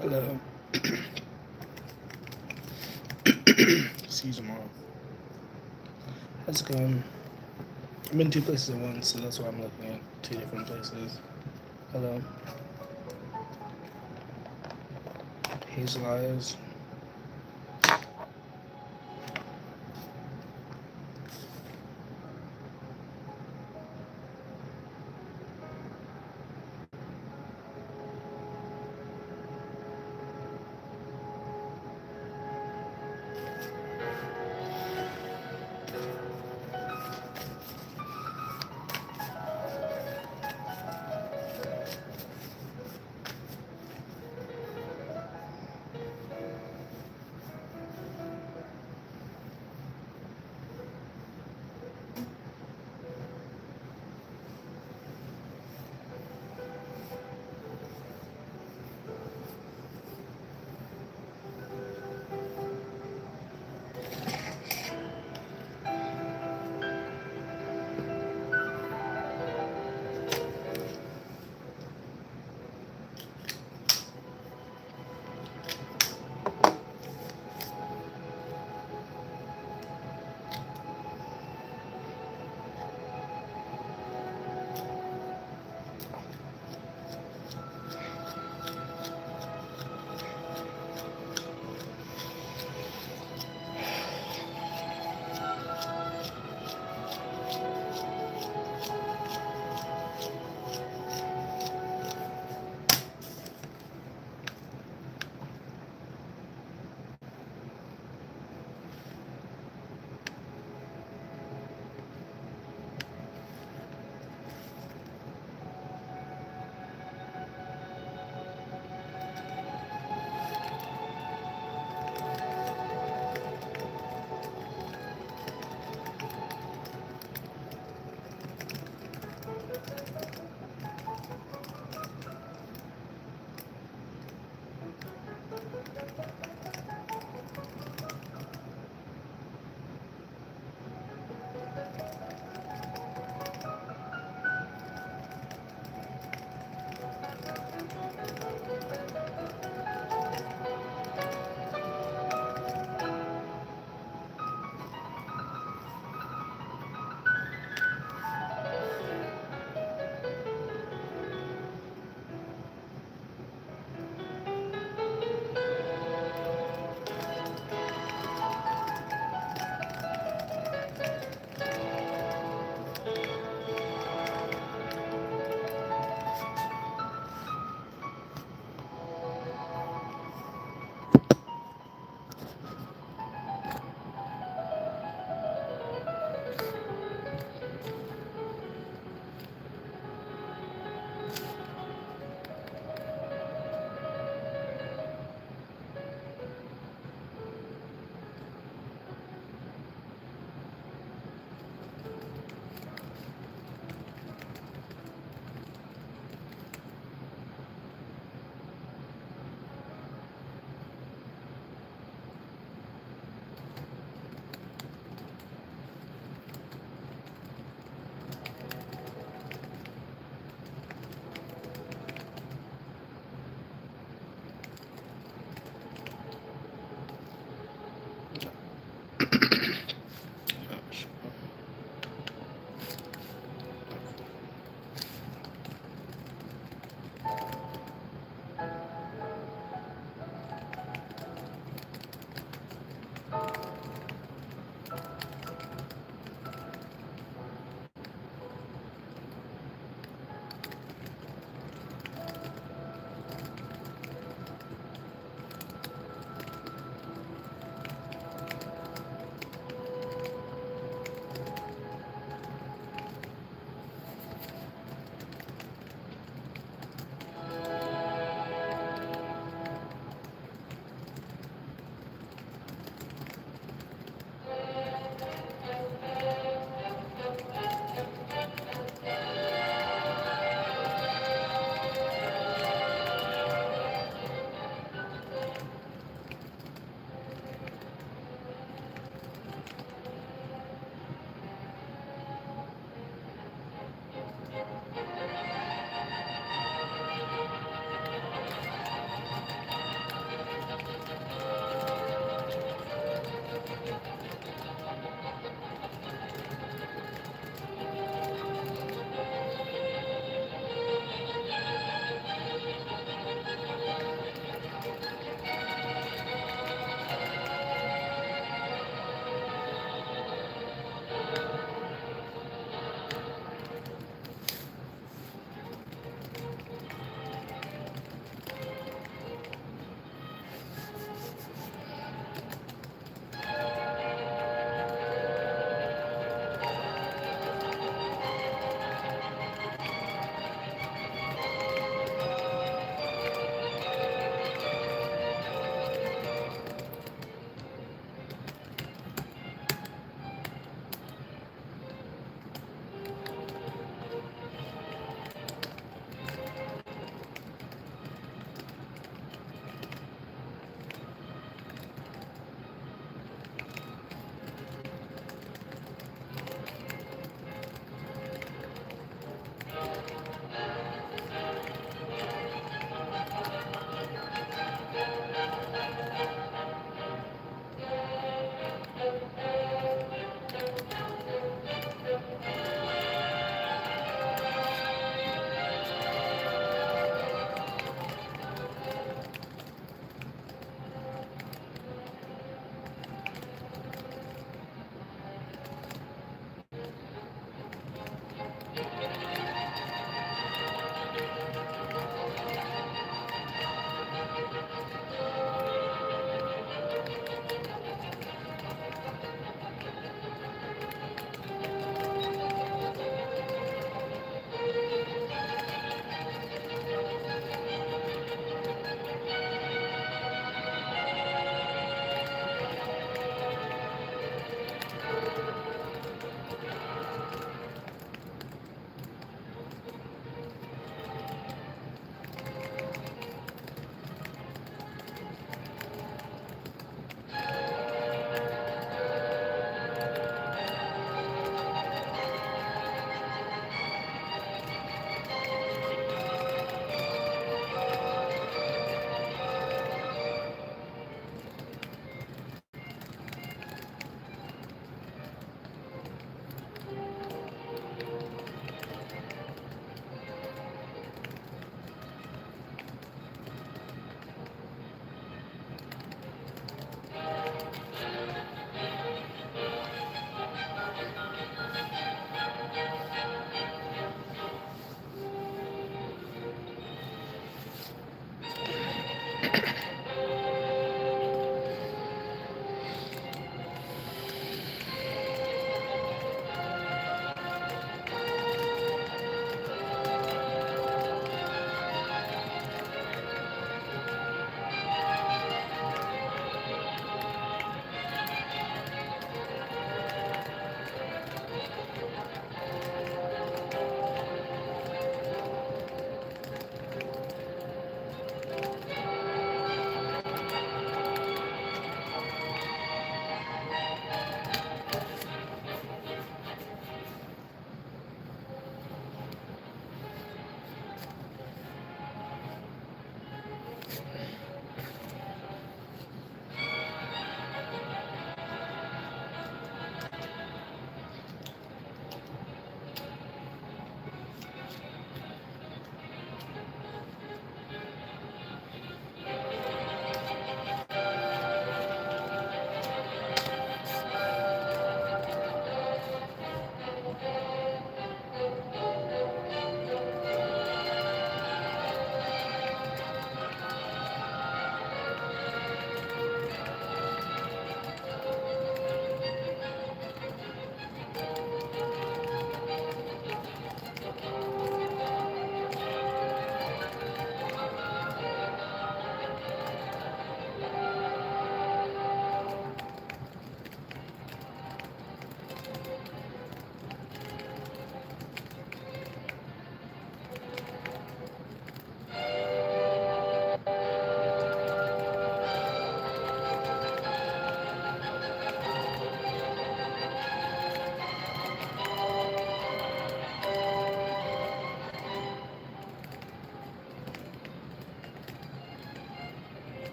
Hello. Excuse me. How's it going? I'm in two places at once, so that's why I'm looking at two different places. Hello. Hazel Eyes.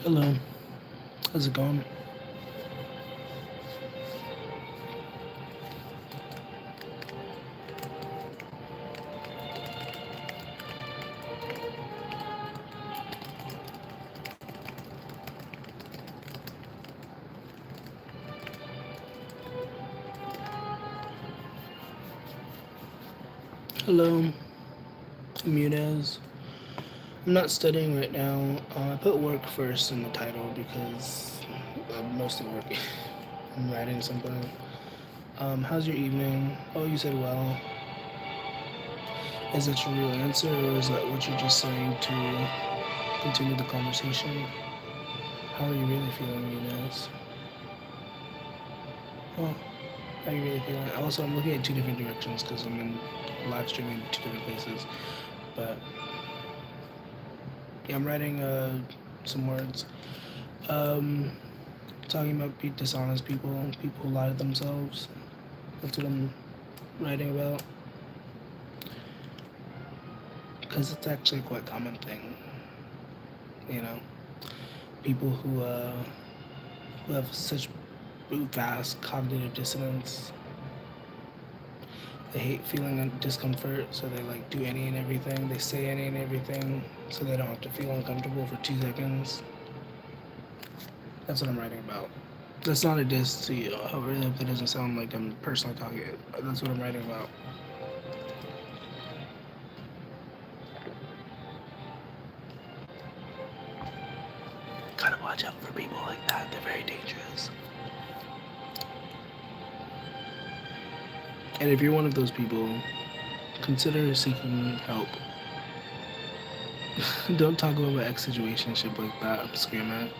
Hello, how's it going? Hello, Munez. I'm not studying right now. I put work first in the title because I'm mostly working. I'm writing something. How's your evening? Oh, you said well. Is that your real answer, or is that what you're just saying to continue the conversation? How are you really feeling, Munez? Oh, how are you really feeling? Also, I'm looking at two different directions because I'm in live streaming in two different places. But yeah, I'm writing some words. Um, Talking about dishonest people, people who lie to themselves. That's what I'm writing about. Because it's actually a quite common thing, you know. People who have such vast cognitive dissonance. They hate feeling discomfort, so they like do any and everything. They say any and everything, so they don't have to feel uncomfortable for 2 seconds. That's what I'm writing about. That's not a diss to you. However, if it doesn't sound like I'm personally talking, that's what I'm writing about. Gotta watch out for people like that. They're very dangerous. And if you're one of those people, consider seeking help. Don't talk about my ex situationship like that. I'm screaming.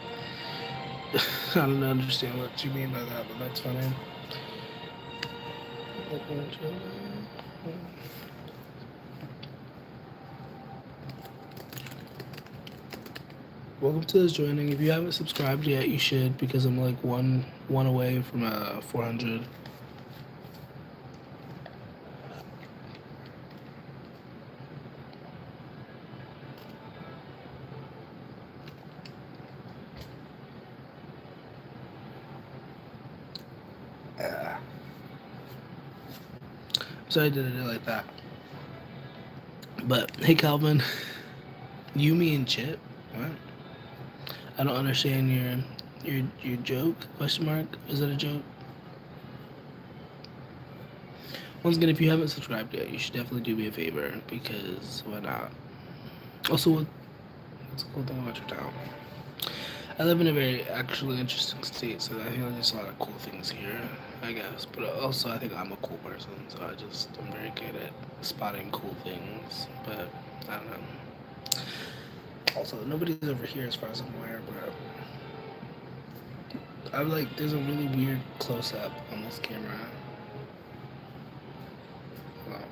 I don't understand what you mean by that, but that's funny. Welcome to this joining. If you haven't subscribed yet, you should, because I'm like one away from 400. So I did it like that. But hey, Calvin, you, me, and Chip. What? I don't understand your joke? Question mark? Is that a joke? Once again, if you haven't subscribed yet, you should definitely do me a favor, because why not? Also, what's a cool thing about your town? I live in a very actually interesting state, so I feel like there's a lot of cool things here, I guess. But also, I think I'm a cool person, so I'm very good at spotting cool things. But I don't know. Also, nobody's over here as far as I'm aware, but I'm like, there's a really weird close up on this camera. Well,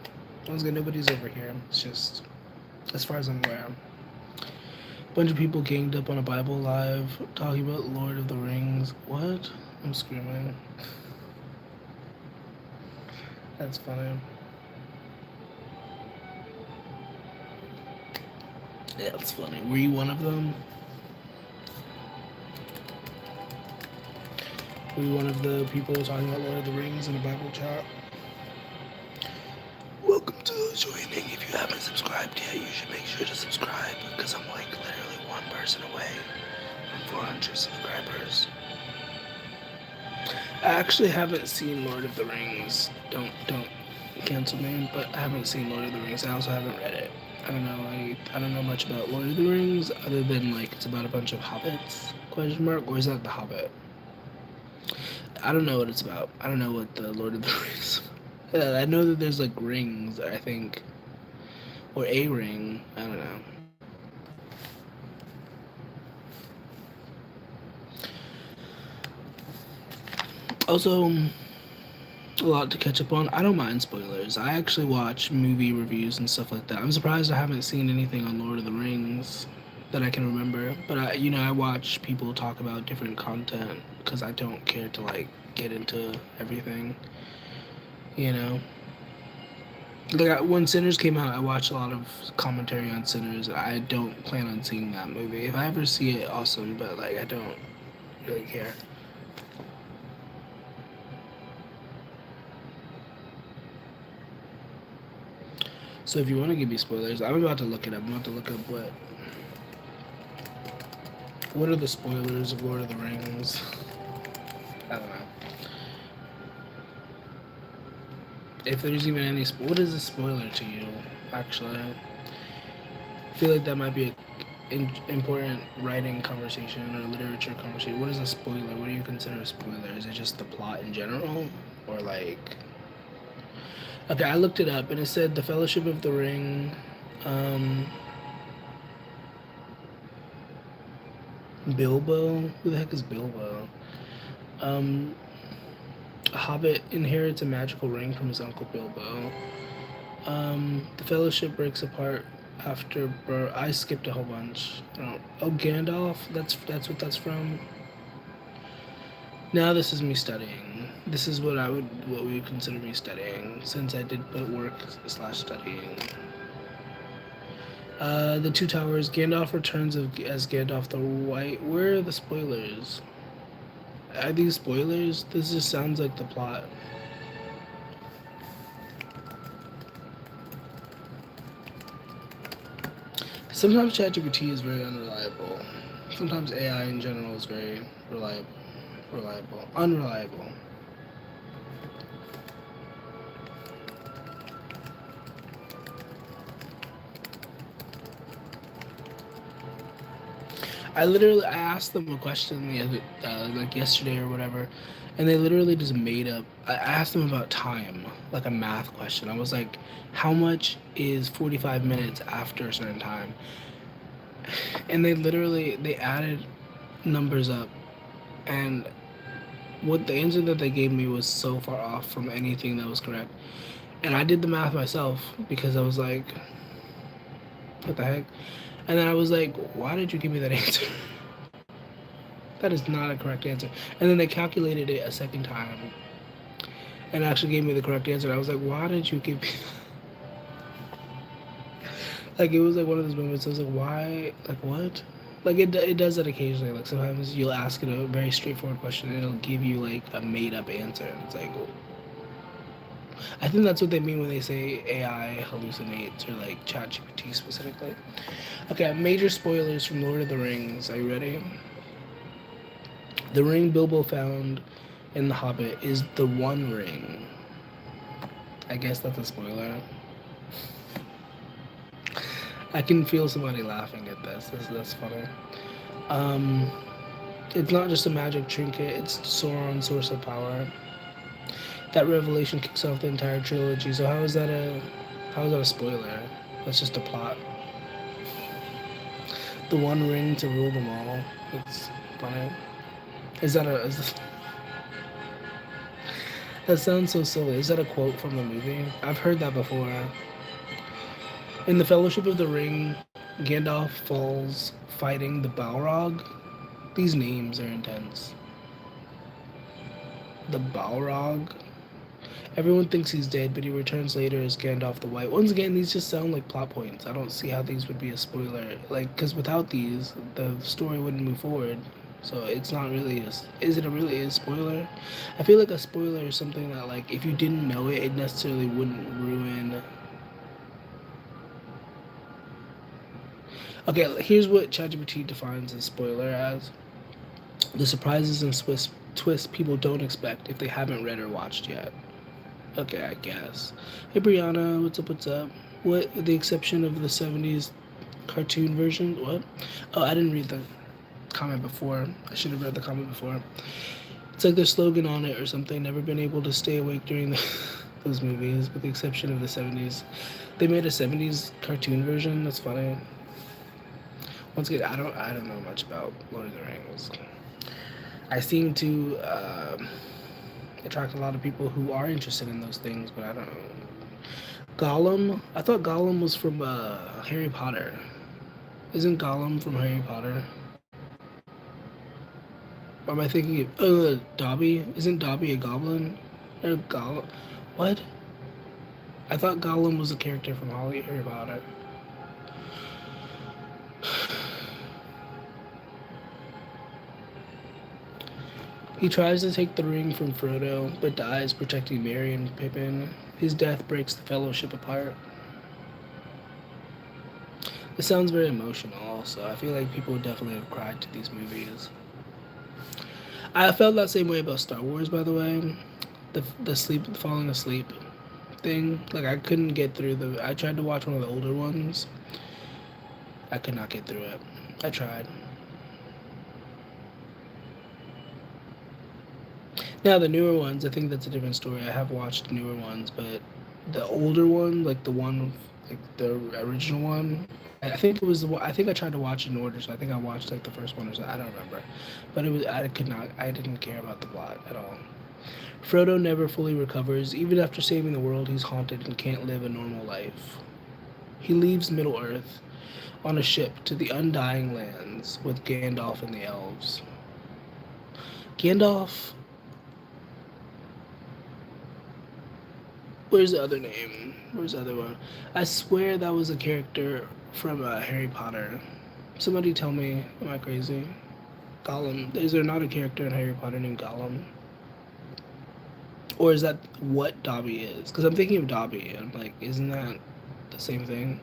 once again, nobody's over here. It's just, as far as I'm aware, a bunch of people ganged up on a Bible Live talking about Lord of the Rings. What? I'm screaming. That's funny. Yeah, that's funny. Were you one of them? Were you one of the people talking about Lord of the Rings in the Bible chat? Welcome to joining. If you haven't subscribed yet, you should make sure to subscribe, because I'm like literally one person away from 400 subscribers. I actually haven't seen Lord of the Rings. Don't cancel me, but I haven't seen Lord of the Rings. I also haven't read it. I don't know. I don't know much about Lord of the Rings other than like it's about a bunch of hobbits? Question mark. Or is that the Hobbit? I don't know what it's about. I don't know what the Lord of the Rings. I know that there's like rings. I think, or a ring. I don't know. Also, a lot to catch up on. I don't mind spoilers. I actually watch movie reviews and stuff like that. I'm surprised I haven't seen anything on Lord of the Rings that I can remember. But I watch people talk about different content because I don't care to like get into everything. You know. When Sinners came out, I watched a lot of commentary on Sinners. I don't plan on seeing that movie. If I ever see it, awesome. But like, I don't really care. So if you want to give me spoilers, I'm about to look it up. I'm about to look up what are the spoilers of Lord of the Rings. I don't know if there's even any. What is a spoiler to you? Actually, I feel like that might be an important writing conversation or literature conversation. What is a spoiler? What do you consider a spoiler? Is it just the plot in general, or like? Okay, I looked it up and it said the Fellowship of the Ring. Um, Bilbo? Who the heck is Bilbo? Um, a hobbit inherits a magical ring from his uncle Bilbo. The Fellowship breaks apart after. I skipped a whole bunch. Oh, Gandalf. That's what that's from. Now this is me studying. This is what we would consider me studying, since I did put work slash studying. The Two Towers. Gandalf returns as Gandalf the White. Where are the spoilers? Are these spoilers? This just sounds like the plot. Sometimes ChatGPT is very unreliable. Sometimes AI in general is very unreliable. I asked them a question the other like yesterday or whatever, and they literally just made up. I asked them about time, like a math question. I was like, "How much is 45 minutes after a certain time?" And they added numbers up, and what the answer that they gave me was so far off from anything that was correct. And I did the math myself because I was like, "What the heck?" And then I was like, "Why did you give me that answer?" That is not a correct answer. And then they calculated it a second time and actually gave me the correct answer. I was like, why did you give me like, it was like one of those moments. I was like, why? Like, what? Like, it does that occasionally. Like, sometimes you'll ask it a very straightforward question and it'll give you, like, a made up answer. And it's like, I think that's what they mean when they say AI hallucinates or, like, ChatGPT specifically. Okay, major spoilers from Lord of the Rings. Are you ready? The ring Bilbo found in The Hobbit is the One Ring. I guess that's a spoiler. I can feel somebody laughing at this. That's funny. Um, it's not just a magic trinket, it's Sauron's source of power. That revelation kicks off the entire trilogy. So how is that a spoiler? That's just a plot. The One Ring to rule them all. It's funny. Is that a is, that sounds so silly. Is that a quote from the movie? I've heard that before. In the Fellowship of the Ring, Gandalf falls fighting the Balrog. These names are intense. The Balrog. Everyone thinks he's dead, but he returns later as Gandalf the White. Once again, these just sound like plot points. I don't see how these would be a spoiler. Like, because without these, the story wouldn't move forward. So it's not really is it a really a spoiler? I feel like a spoiler is something that, like, if you didn't know it, it necessarily wouldn't ruin. Okay, here's what ChatGPT defines a spoiler as: the surprises and twists people don't expect if they haven't read or watched yet. Okay, I guess. Hey Brianna, what's up? What's up? What? The exception of the '70s cartoon version? What? Oh, I didn't read the comment before. I should have read the comment before. It's like their slogan on it or something. Never been able to stay awake during those movies, with the exception of the '70s. They made a '70s cartoon version. That's funny. Once again, I don't know much about Lord of the Rings. I seem to attract a lot of people who are interested in those things, but I don't know. Gollum? I thought Gollum was from Harry Potter. Isn't Gollum from Harry Potter? Or am I thinking of Dobby? Isn't Dobby a goblin? Or Gollum? What? I thought Gollum was a character from Harry Potter. He tries to take the ring from Frodo, but dies protecting Merry and Pippin. His death breaks the Fellowship apart. This sounds very emotional also. I feel like people would definitely have cried to these movies. I felt that same way about Star Wars, by the way. The falling asleep thing. Like, I couldn't get through I tried to watch one of the older ones. I could not get through it. I tried. Now the newer ones, I think that's a different story. I have watched newer ones, but the older one, like the one, like the original one, I think it was the one. I think I tried to watch it in order, so I think I watched like the first one or so. I don't remember, but it was. I could not. I didn't care about the plot at all. Frodo never fully recovers. Even after saving the world, he's haunted and can't live a normal life. He leaves Middle Earth on a ship to the Undying Lands with Gandalf and the elves. Gandalf. Where's the other name? Where's the other one? I swear that was a character from Harry Potter. Somebody tell me, am I crazy? Gollum. Is there not a character in Harry Potter named Gollum? Or is that what Dobby is? Because I'm thinking of Dobby, and I'm like, isn't that the same thing?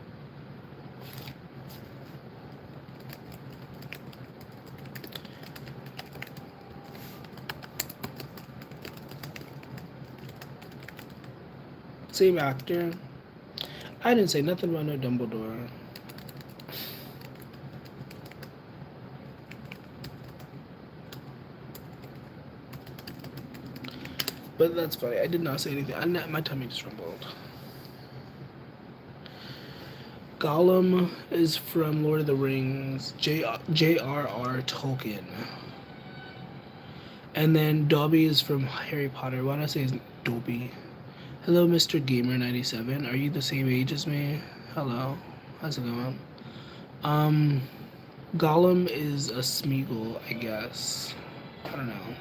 Same actor. I didn't say nothing about no Dumbledore. But that's funny. I did not say anything. My tummy just rumbled. Gollum is from Lord of the Rings, J.R.R. Tolkien. And then Dobby is from Harry Potter. Why don't I say his Dobby? Hello, Mr. Gamer97. Are you the same age as me? Hello. How's it going? Gollum is a Smeagol, I guess. I don't know.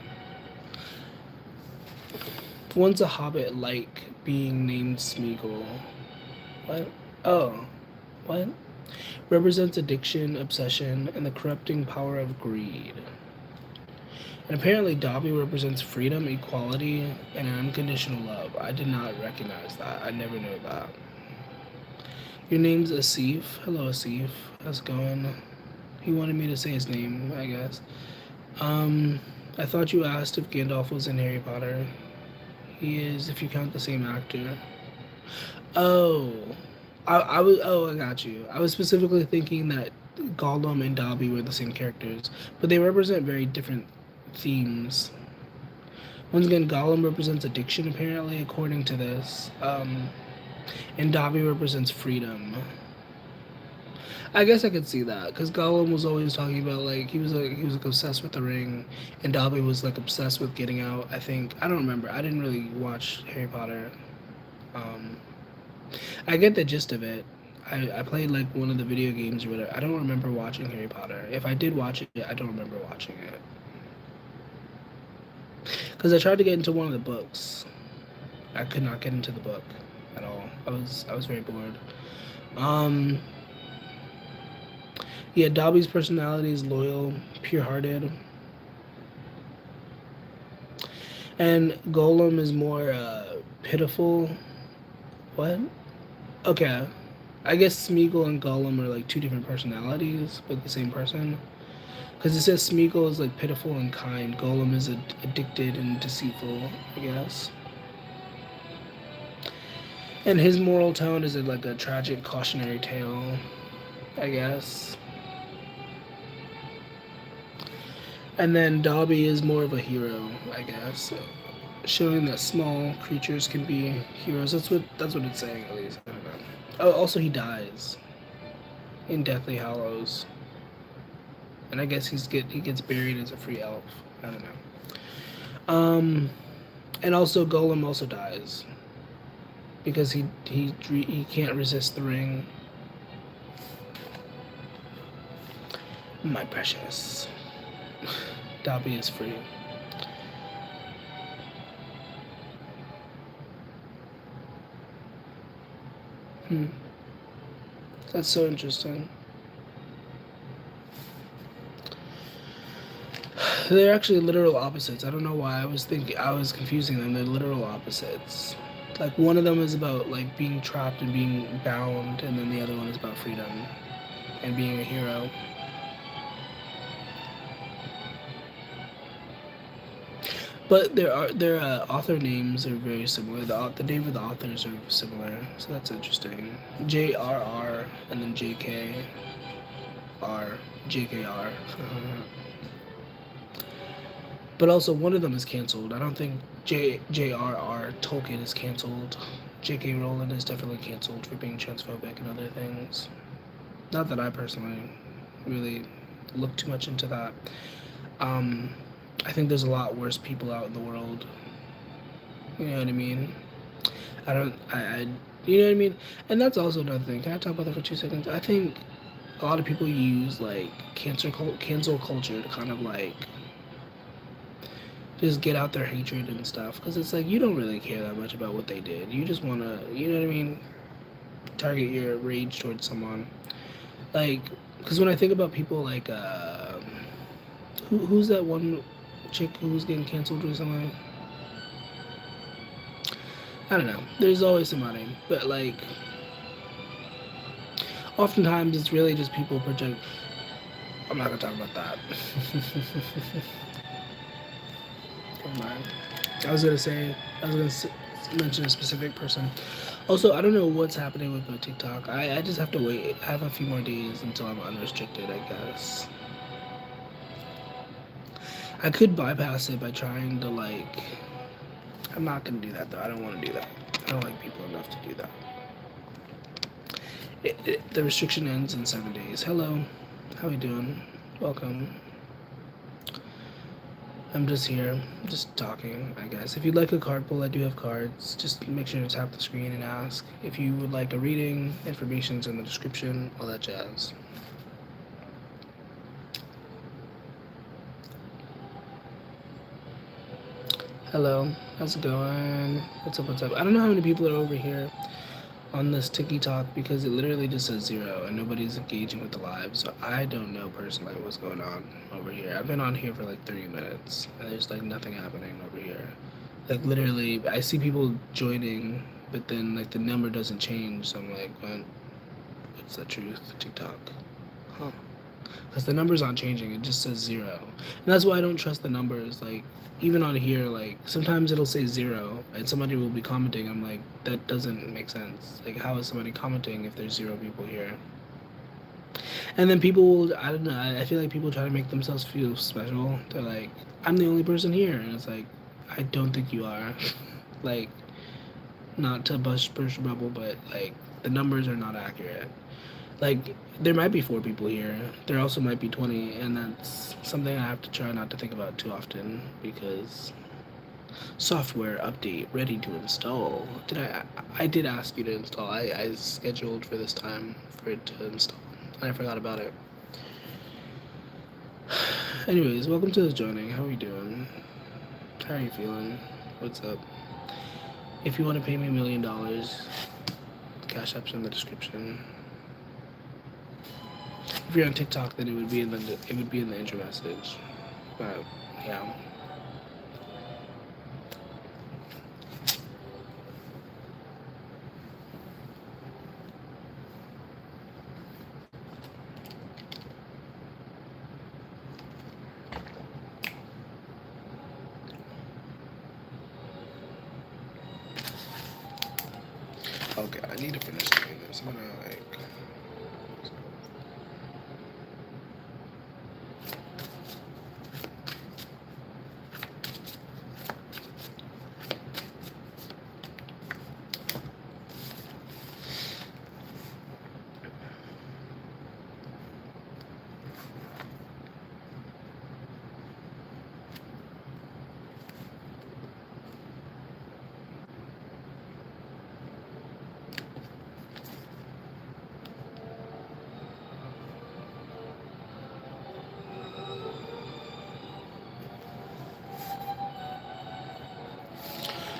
Once a hobbit like being named Smeagol. What? Oh. What? Represents addiction, obsession, and the corrupting power of greed. And apparently Dobby represents freedom, equality, and unconditional love. I did not recognize that. I never knew that. Your name's Asif. Hello, Asif. How's it going? He wanted me to say his name, I guess. I thought you asked if Gandalf was in Harry Potter. He is, if you count the same actor. Oh. I got you. I was specifically thinking that Gollum and Dobby were the same characters, but they represent very different themes. Once again, Gollum represents addiction, apparently, according to this, and Dobby represents freedom. I guess I could see that, because Gollum was always talking about, like, he was obsessed with the ring, and Dobby was like obsessed with getting out. I think, I don't remember. I didn't really watch Harry Potter. I get the gist of it. I played like one of the video games or whatever. I don't remember watching Harry Potter. If I did watch it, I don't remember watching it. Because I tried to get into one of the books. I could not get into the book at all. I was very bored. Yeah, Dobby's personality is loyal, pure-hearted. And Gollum is more pitiful. What? Okay. I guess Smeagol and Gollum are like two different personalities, but the same person. Because it says Smeagol is like pitiful and kind. Gollum is addicted and deceitful, I guess. And his moral tone is like a tragic cautionary tale, I guess. And then Dobby is more of a hero, I guess, showing that small creatures can be heroes. That's what it's saying, at least. I don't know. Oh, also he dies in Deathly Hallows, and I guess he gets buried as a free elf. I don't know. And also Gollum also dies because he can't resist the ring. My precious. Dobby is free. Hmm. That's so interesting. They're actually literal opposites. I don't know why I was confusing them. They're literal opposites. Like one of them is about like being trapped and being bound, and then the other one is about freedom and being a hero. But their author names are very similar. The name of the authors are similar, so that's interesting. JRR and then JKR. But also one of them is canceled. I don't think JRR Tolkien is canceled. J.K. Rowling is definitely canceled for being transphobic and other things. Not that I personally really look too much into that. Um, I think there's a lot worse people out in the world. You know what I mean? You know what I mean? And that's also another thing. Can I talk about that for 2 seconds? I think a lot of people use like cancel culture to kind of like just get out their hatred and stuff, because it's like you don't really care that much about what they did. You just want to, you know what I mean, target your rage towards someone. Like, because when I think about people like who's that one chick who was getting canceled recently? I don't know. There's always somebody, but like oftentimes it's really just people project. I'm not gonna talk about that. Never mind. I was gonna mention a specific person. Also, I don't know what's happening with my TikTok. I just have to wait. I have a few more days until I'm unrestricted, I guess. I could bypass it by trying to like. I'm not gonna do that though. I don't want to do that. I don't like people enough to do that. The restriction ends in 7 days. Hello, how we doing? Welcome. I'm just here, just talking, I guess. If you'd like a card pull, I do have cards. Just make sure to tap the screen and ask. If you would like a reading, information's in the description, all that jazz. Hello, how's it going? What's up, what's up? I don't know how many people are over here on this TikTok because it literally just says 0 and nobody's engaging with the live, so I don't know personally what's going on over here. I've been on here for like 30 minutes and there's like nothing happening over here. Like literally, I see people joining, but then like the number doesn't change, so I'm like, what's the truth? TikTok. Huh. Because the number's not changing, it just says 0. And that's why I don't trust the numbers. Like, even on here, like, sometimes it'll say 0, and somebody will be commenting. I'm like, that doesn't make sense. Like, how is somebody commenting if there's 0 people here? And then people will, I don't know, I feel like people try to make themselves feel special. They're like, I'm the only person here. And it's like, I don't think you are. Like, not to burst your bubble, but, like, the numbers are not accurate. Like, there might be 4 people here. There also might be 20, and that's something I have to try not to think about too often because software update ready to install. I did ask you to install. I scheduled for this time for it to install, and I forgot about it. Anyways, welcome to the joining. How are you doing? How are you feeling? What's up? If you want to pay me $1 million, Cash App's in the description. If you're on TikTok, then it would be in the intro message. But yeah. Okay, I need to finish doing this. I'm gonna like.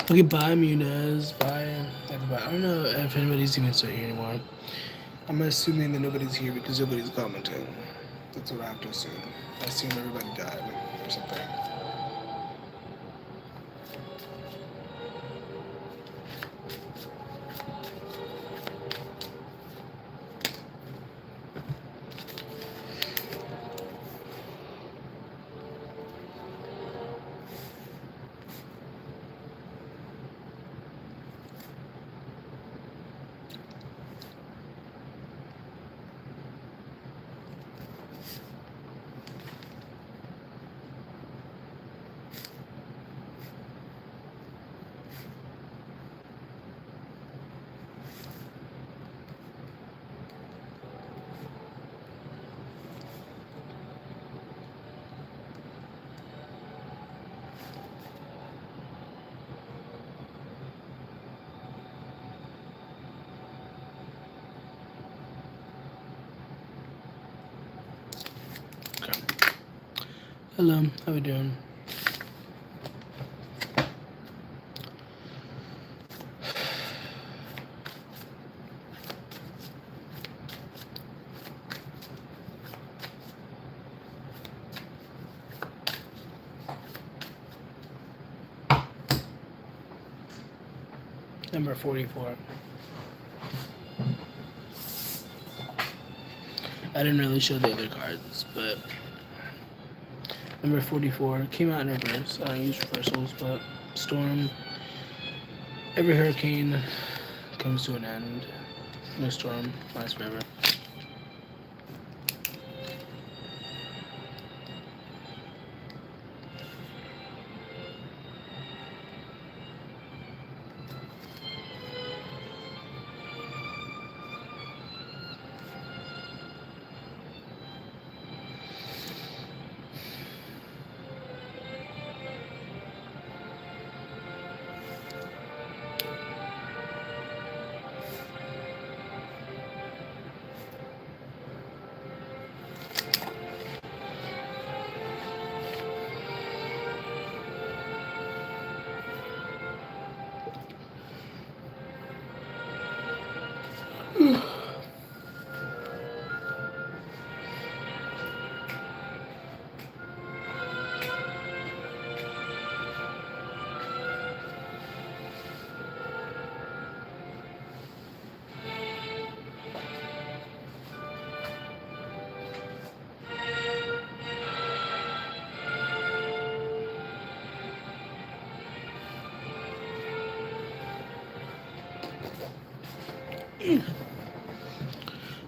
Okay, bye Muniz, bye about. I don't know if anybody's even still here anymore. I'm assuming that nobody's here because nobody's commenting. That's what I have to assume. I assume everybody died or something. Hello, how we doing? Number 44. I didn't really show the other cards, but number 44 came out in reverse. I don't use reversals, but storm. Every hurricane comes to an end. No storm lasts forever.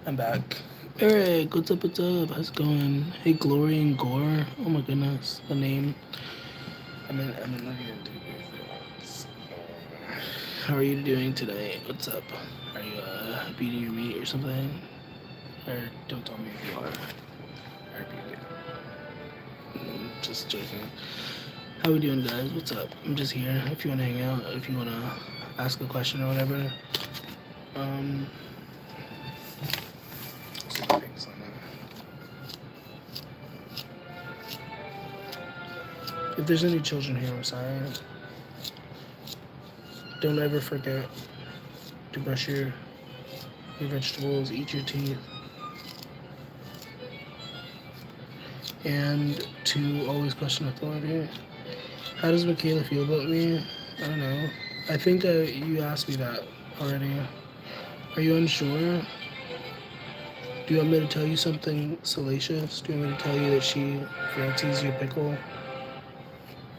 I'm back. Eric, what's up, what's up? How's it going? Hey, Glory and Gore. Oh my goodness, the name. I'm in How are you doing today? What's up? Are you beating your meat or something? Or don't tell me if you are. I repeat it. Just joking. How we doing, guys? What's up? I'm just here. If you want to hang out, if you want to ask a question or whatever. If there's any children here, I'm sorry. Don't ever forget to brush your vegetables, eat your teeth, and to always question authority. How does Michaela feel about me? I don't know. I think you asked me that already. Are you unsure? Do you want me to tell you something salacious? Do you want me to tell you that she fancies your pickle?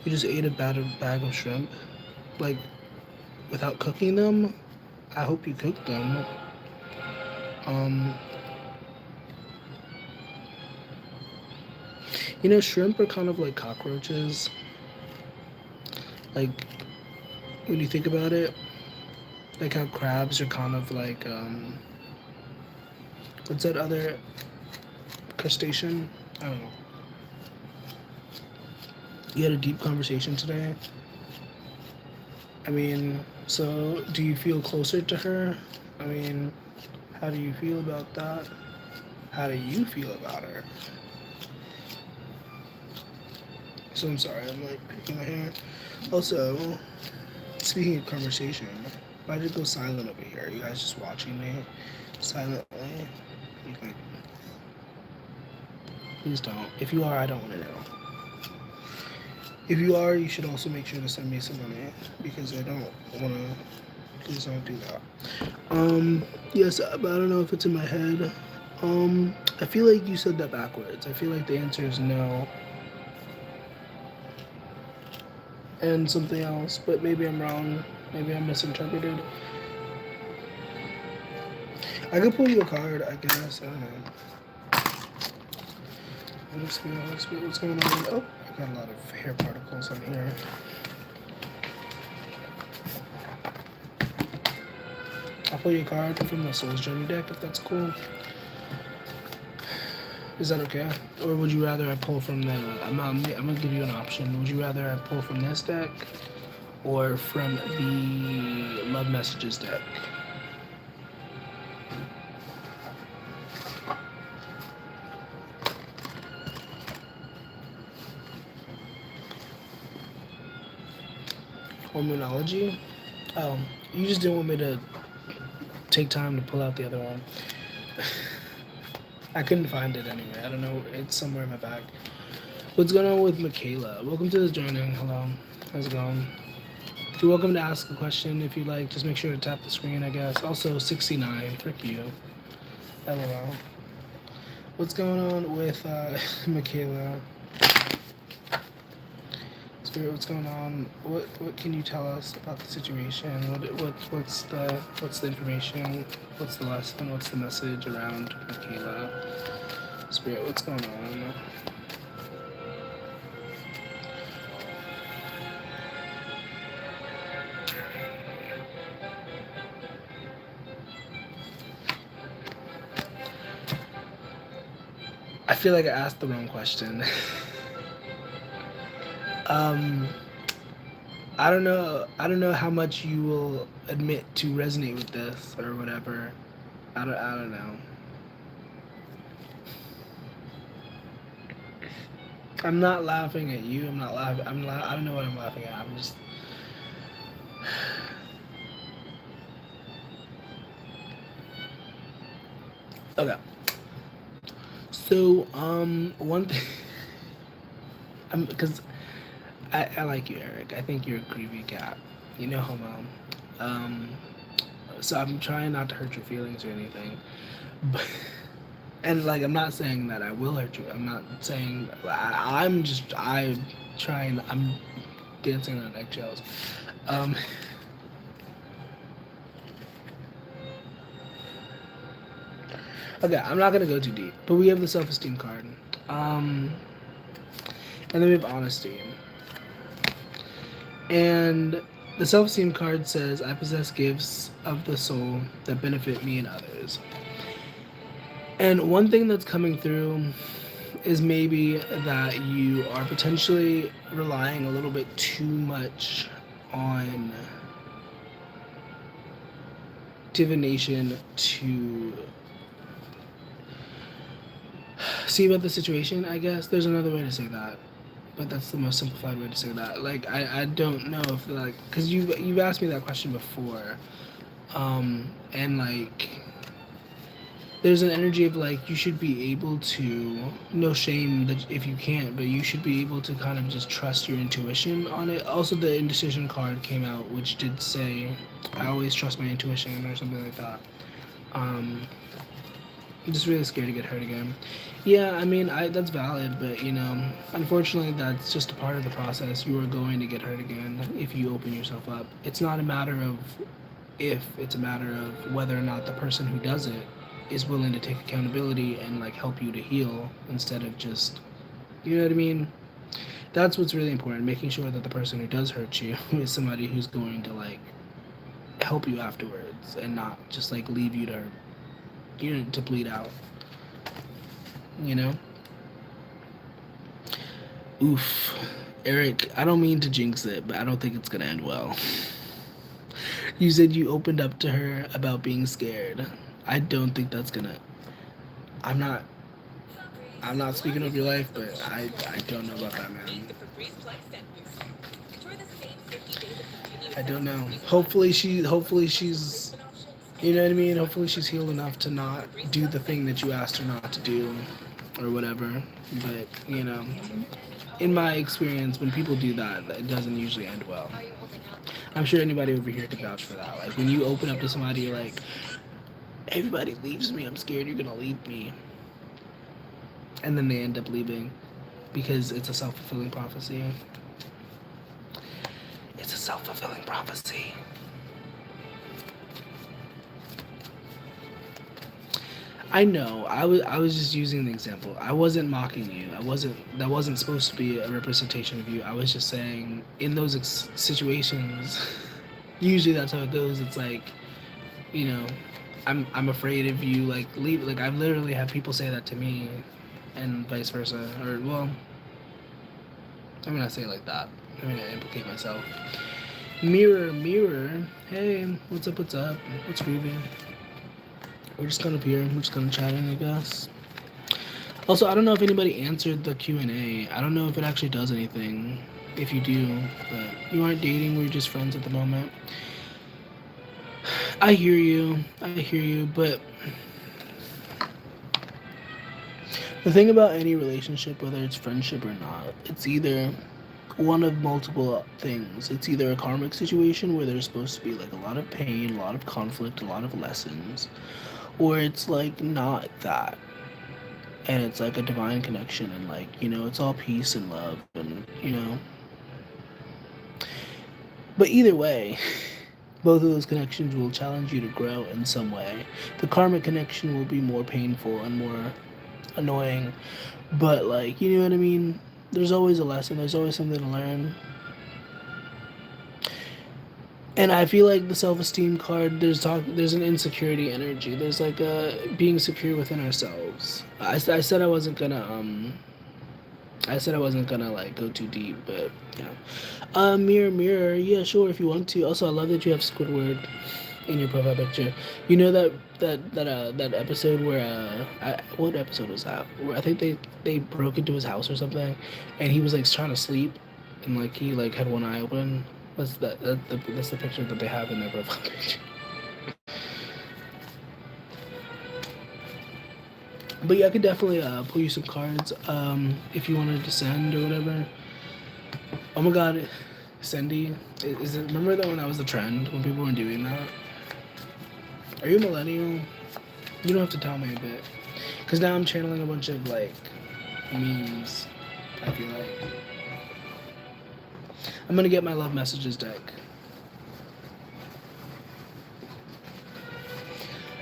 You just ate a bag of shrimp? Like, without cooking them? I hope you cooked them. You know, shrimp are kind of like cockroaches. Like, when you think about it, like how crabs are kind of like, what's that other crustacean? I don't know. You had a deep conversation today? I mean, so do you feel closer to her? I mean, how do you feel about that? How do you feel about her? So I'm sorry, I'm like picking my hair. Also, speaking of conversation, Why'd it go silent over here? Are you guys just watching me silently? Like, please don't. If you are, I don't want to know. If you are, you should also make sure to send me some money because I don't want to. Please don't do that. Yes, but I don't know if it's in my head. I feel like you said that backwards. I feel like the answer is no. And something else, but maybe I'm wrong. Maybe I'm misinterpreted. I could pull you a card, I guess. I don't know. What's going on? Oh, I got a lot of hair particles on here. I'll pull you a card from the Soul's Journey deck if that's cool. Is that okay? Or would you rather I pull from the... I'm gonna give you an option. Would you rather I pull from this deck or from the Love Messages deck? Hormonology? Oh, you just didn't want me to take time to pull out the other one. I couldn't find it anyway. I don't know. It's somewhere in my bag. What's going on with Michaela? Welcome to the joining. Hello. How's it going? You're welcome to ask a question if you like. Just make sure to tap the screen, I guess. Also, 69. Frick you. LOL. What's going on with Michaela? Spirit, what's going on? What can you tell us about the situation? What's the information? What's the lesson? What's the message around Michaela? Spirit, what's going on? I feel like I asked the wrong question. I don't know how much you will admit to resonate with this or whatever. I don't know. I'm not laughing at you. I'm not laughing. I don't know what I'm laughing at. I'm just. Okay. So one thing. Because I like you, Eric. I think you're a creepy cat. You know, homo. So I'm trying not to hurt your feelings or anything, but and like I'm not saying that I will hurt you. I'm not saying I'm trying. I'm dancing on eggshells. Okay, I'm not gonna go too deep, but we have the self-esteem card, and then we have honesty. And the self-esteem card says, I possess gifts of the soul that benefit me and others. And one thing that's coming through is maybe that you are potentially relying a little bit too much on divination to see about the situation, I guess. There's another way to say that. But that's the most simplified way to say that. Like, I don't know if, like, because you've asked me that question before, and, like, there's an energy of, like, you should be able to, no shame that if you can't, but you should be able to kind of just trust your intuition on it. Also, the indecision card came out, which did say, I always trust my intuition, or something like that. I'm just really scared to get hurt again. Yeah, I mean, that's valid, but, you know, unfortunately, that's just a part of the process. You are going to get hurt again if you open yourself up. It's not a matter of if, it's a matter of whether or not the person who does it is willing to take accountability and, like, help you to heal instead of just, you know what I mean? That's what's really important, making sure that the person who does hurt you is somebody who's going to, like, help you afterwards and not just, like, leave you to, you know, to bleed out. You know? Oof. Eric, I don't mean to jinx it, but I don't think it's gonna end well. You said you opened up to her about being scared. I don't think that's gonna... I'm not speaking of your life, but I don't know about that, man. I don't know. Hopefully she's, you know what I mean? Hopefully she's healed enough to not do the thing that you asked her not to do or whatever. But, you know, in my experience, when people do that, it doesn't usually end well. I'm sure anybody over here could vouch for that. Like, when you open up to somebody, you're like, everybody leaves me, I'm scared you're gonna leave me. And then they end up leaving because it's a self-fulfilling prophecy. It's a self-fulfilling prophecy. I know. I was just using the example. I wasn't mocking you. That wasn't supposed to be a representation of you. I was just saying in those situations, usually that's how it goes. It's like, you know, I'm afraid if you like leave. Like I've literally had people say that to me, and vice versa. Or well, I'm gonna say it like that. I'm gonna implicate myself. Mirror, mirror. Hey, what's up? What's up? What's groovy? We're just kind of here. We're just kind of chatting, I guess. Also, I don't know if anybody answered the Q&A. I don't know if it actually does anything. If you do, but you aren't dating. We're just friends at the moment. I hear you. I hear you. But the thing about any relationship, whether it's friendship or not, it's either one of multiple things. It's either a karmic situation where there's supposed to be like a lot of pain, a lot of conflict, a lot of lessons, or it's like not that, and it's like a divine connection, and like, you know, it's all peace and love, and you know, but either way, both of those connections will challenge you to grow in some way. The karmic connection will be more painful and more annoying, but like, you know what I mean, there's always a lesson, there's always something to learn. And I feel like the self-esteem card, there's an insecurity energy. There's like a being secure within ourselves. I said I said I wasn't gonna like go too deep, but yeah. Mirror, mirror. Yeah, sure, if you want to. Also, I love that you have Squidward in your profile picture. You know that episode where what episode was that? Where I think they broke into his house or something, and he was like trying to sleep, and like he like had one eye open. That's the picture that they have in their profile picture. But yeah, I could definitely pull you some cards if you wanted to send or whatever. Oh my god, Cindy, is it? Remember that when that was the trend when people were doing that? Are you a millennial? You don't have to tell me a bit, because now I'm channeling a bunch of like memes. I feel like I'm gonna get my love messages deck.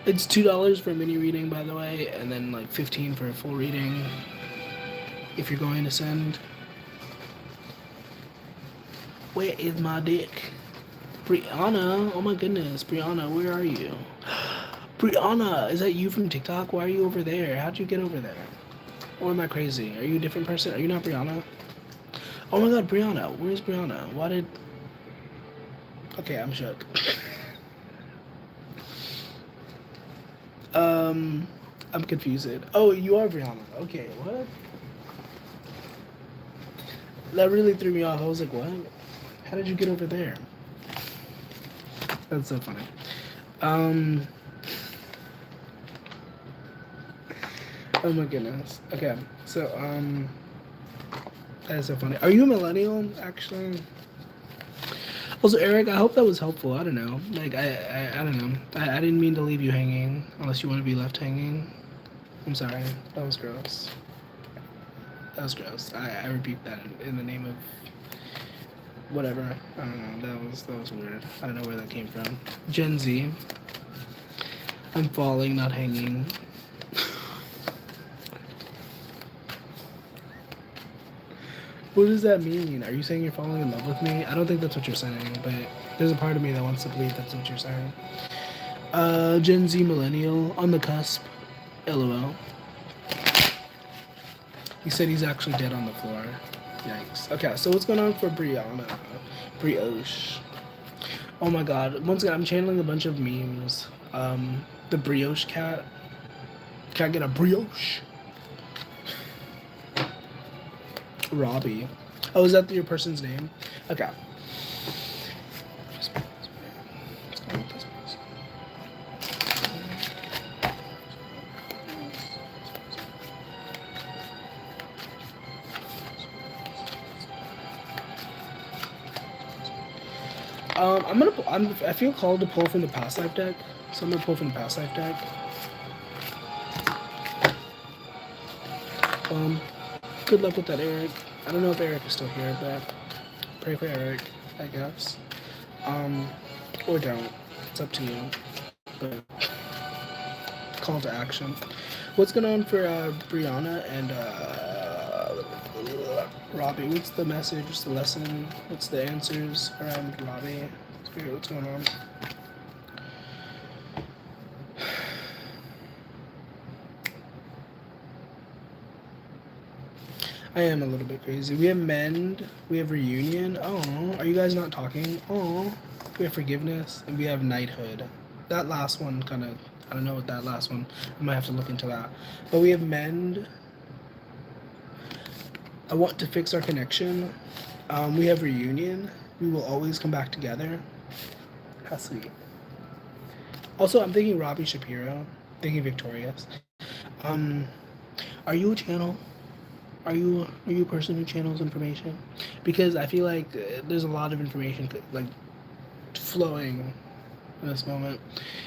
It's $2 for a mini reading, by the way, and then like 15 for a full reading. If you're going to send. Where is my dick? Brianna, oh my goodness, Brianna, where are you? Brianna, is that you from TikTok? Why are you over there? How'd you get over there? Or am I crazy? Are you a different person? Are you not Brianna? Oh my god, Brianna, where's Brianna? Why did... Okay, I'm shook. I'm confused. Oh, you are Brianna. Okay, what? That really threw me off. I was like, what? How did you get over there? That's so funny. Oh my goodness. Okay, so, that is so funny. Are you a millennial, actually? Also, Eric, I hope that was helpful. I don't know. Like, I don't know. I didn't mean to leave you hanging, unless you want to be left hanging. I'm sorry. That was gross. That was gross. I rebuke that in the name of whatever. I don't know. That was weird. I don't know where that came from. Gen Z. I'm falling, not hanging. What does that mean? Are you saying you're falling in love with me? I don't think that's what you're saying, but there's a part of me that wants to believe that's what you're saying. Gen Z millennial on the cusp. LOL. He said he's actually dead on the floor. Yikes. Okay, so what's going on for Brianna? Brioche. Oh my god. Once again, I'm channeling a bunch of memes. The brioche cat. Can I get a brioche? Robbie. Oh, is that your person's name? Okay. I feel called to pull from the past life deck, so I'm gonna pull from the past life deck. Good luck with that, Eric. I don't know if Eric is still here, but pray for Eric, I guess. Um, or don't. It's up to you. But call to action. What's going on for Brianna and Robbie? What's the message? What's the lesson? What's the answers around Robbie? Spirit, what's going on? I am a little bit crazy. We have mend, we have reunion. Oh, are you guys not talking? Oh, we have forgiveness, and we have knighthood. That last one kind of, I don't know what that last one. I might have to look into that. But we have mend. I want to fix our connection. We have reunion. We will always come back together. How sweet. Also, I'm thinking Robbie Shapiro. Thinking Victorious. Um, are you a channel? Are you a person who channels information? Because I feel like there's a lot of information like flowing in this moment.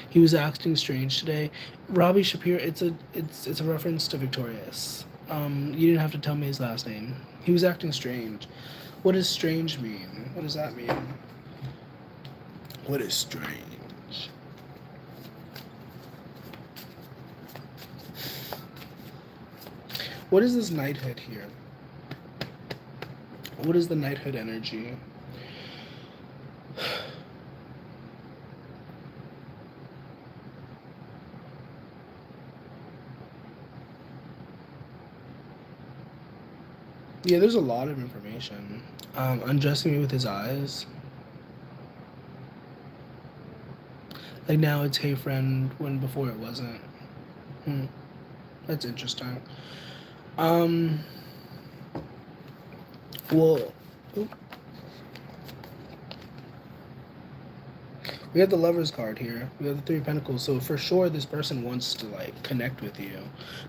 He was acting strange today. Robbie Shapiro. It's a reference to Victorious. You didn't have to tell me his last name. He was acting strange. What does strange mean? What does that mean? What is strange? What is this knighthood here? What is the knighthood energy? Yeah, there's a lot of information. Undressing me with his eyes. Like now it's hey friend when before it wasn't. That's interesting. Um. Well. Oop. We have the Lovers card here. We have the Three of Pentacles. So for sure, this person wants to like connect with you.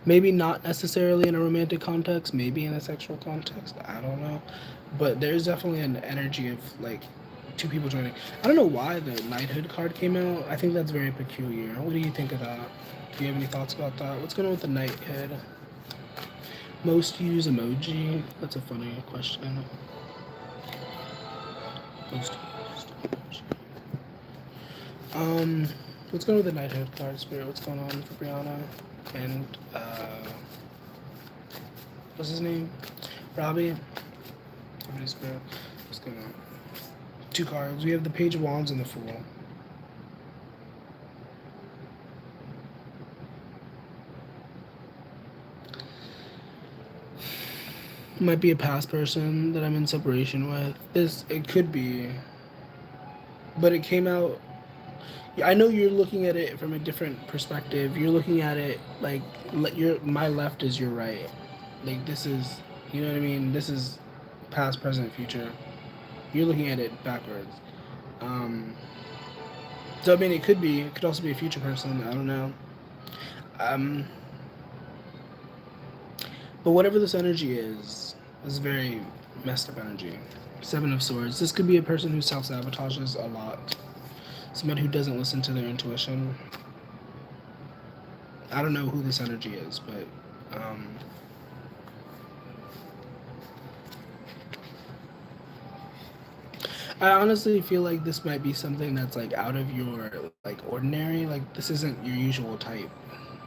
Maybe not necessarily in a romantic context. Maybe in a sexual context. I don't know. But there's definitely an energy of like two people joining. I don't know why the Knighthood card came out. I think that's very peculiar. What do you think of that? Do you have any thoughts about that? What's going on with the Knighthood? Most used emoji? That's a funny question. Most used emoji. What's going on with the Knighthood card, Spirit? What's going on for Brianna? And, what's his name? Robbie? Spirit. What's going on? Two cards. We have the Page of Wands and the Fool. Might be a past person that I'm in separation with. It could be, but it came out. I know you're looking at it from a different perspective. You're looking at it like my left is your right. Like this is, you know what I mean. This is past, present, future. You're looking at it backwards. So I mean, it could also be a future person. I don't know. But whatever this energy is very messed up energy. Seven of Swords. This could be a person who self-sabotages a lot. Somebody who doesn't listen to their intuition. I don't know who this energy is, but I honestly feel like this might be something that's like out of your like ordinary. Like this isn't your usual type.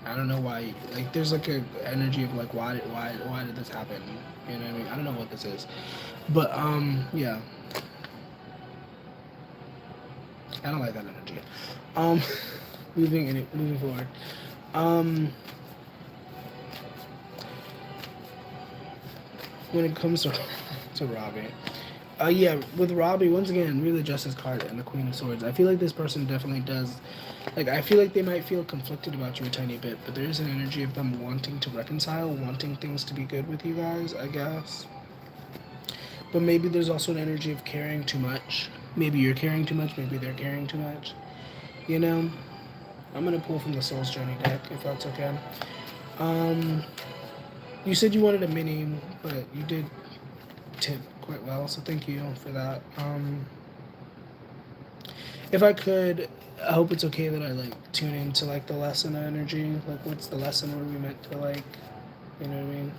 I don't know why. Like there's like a energy of like why did this happen? You know what I mean? I don't know what this is, but yeah. I don't like that energy. Um, moving forward. When it comes to Robbie, yeah, with Robbie, once again, really Justice card and the Queen of Swords. I feel like this person definitely does. Like, I feel like they might feel conflicted about you a tiny bit, but there is an energy of them wanting to reconcile, wanting things to be good with you guys, I guess. But maybe there's also an energy of caring too much. Maybe you're caring too much, maybe they're caring too much. You know? I'm gonna pull from the Soul's Journey deck, if that's okay. You said you wanted a mini, but you did tip quite well, so thank you for that. If I could, I hope it's okay that I like tune into like the lesson energy. Like, what's the lesson? What are we meant to like? You know what I mean?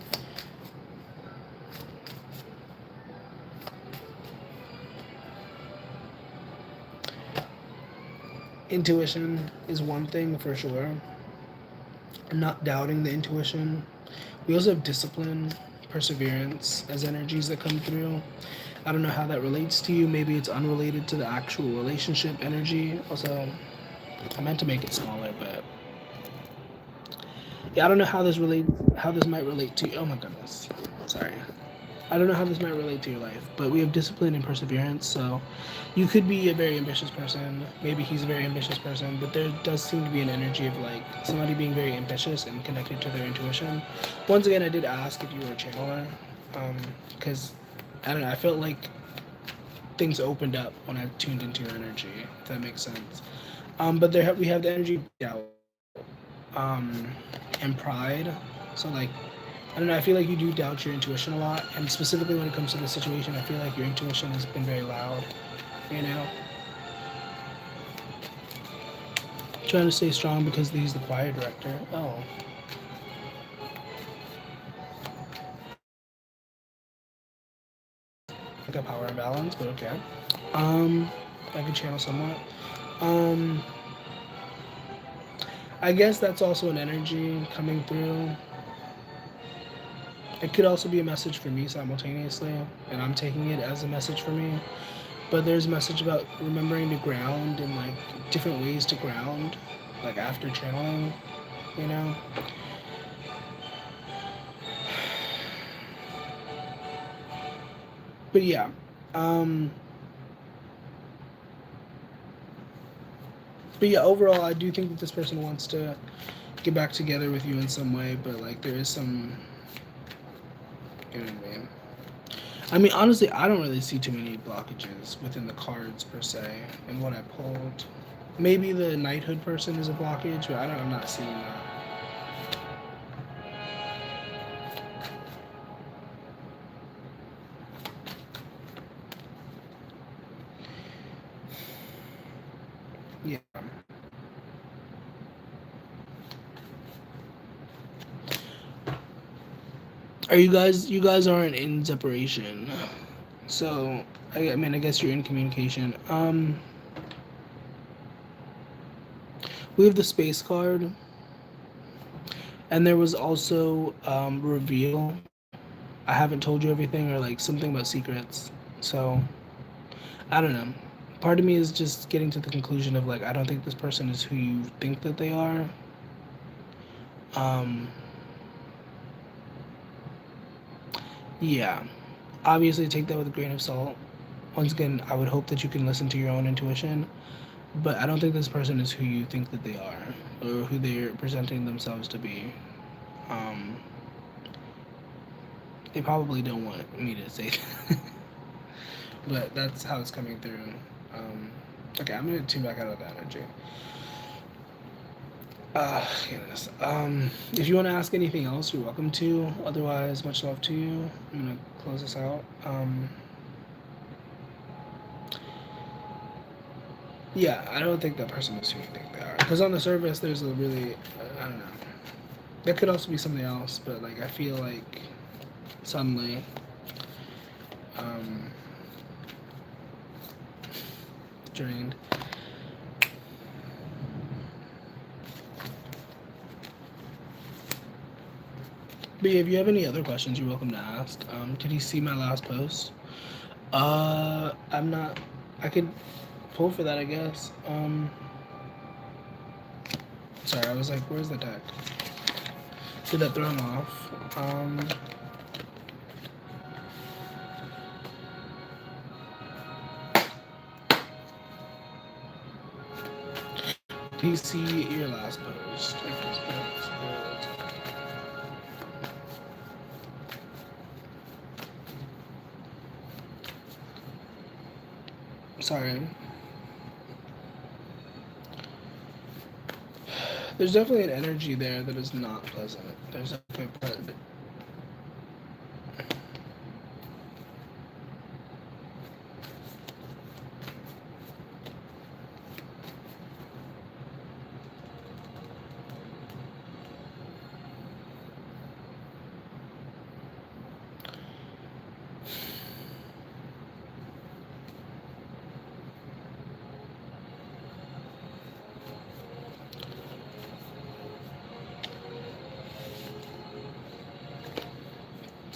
Intuition is one thing for sure. Not doubting the intuition. We also have discipline, perseverance as energies that come through. I don't know how that relates to you. Maybe it's unrelated to the actual relationship energy. Also, I meant to make it smaller, but yeah, I don't know how this might relate to you. Oh my goodness. Sorry. I don't know how this might relate to your life, but we have discipline and perseverance. So you could be a very ambitious person. Maybe he's a very ambitious person, but there does seem to be an energy of like somebody being very ambitious and connected to their intuition. Once again, I did ask if you were a channeler, because I don't know. I felt like things opened up when I tuned into your energy. If that makes sense. But we have the energy of doubt, and pride. So like I don't know. I feel like you do doubt your intuition a lot, and specifically when it comes to this situation, I feel like your intuition has been very loud. You know, trying to stay strong because he's the choir director. Oh, like a power imbalance, but okay. Um, I can channel somewhat. Um, I guess that's also an energy coming through. It could also be a message for me simultaneously, and I'm taking it as a message for me. But there's a message about remembering to ground and like different ways to ground, like after channeling, you know. But yeah, um, but yeah, overall, I do think that this person wants to get back together with you in some way. But like, there is some, you know what I mean. I mean, honestly, I don't really see too many blockages within the cards per se, and what I pulled. Maybe the knighthood person is a blockage, but I'm not seeing that. Yeah. Are you guys? You guys aren't in separation, so I mean, I guess you're in communication. We have the space card, and there was also reveal. I haven't told you everything, or like something about secrets. So I don't know. Part of me is just getting to the conclusion of like I don't think this person is who you think that they are. Um, yeah. Obviously, take that with a grain of salt. Once again, I would hope that you can listen to your own intuition, but I don't think this person is who you think that they are, or who they're presenting themselves to be. Um, they probably don't want me to say that, but that's how it's coming through. Um, okay, I'm gonna tune back out of that energy. Goodness. If you want to ask anything else, you're welcome to. Otherwise, much love to you. I'm gonna close this out. Yeah, I don't think that person is who you think they are. Because on the surface, there's a really, I don't know. That could also be something else, but like I feel like suddenly, um, drained. But yeah, if you have any other questions, you're welcome to ask. Did he see my last post? I'm not. I could pull for that, I guess. Sorry, I was like, where's the deck? Did that throw him off? Did he see your last post? Sorry. There's definitely an energy there that is not pleasant. There's definitely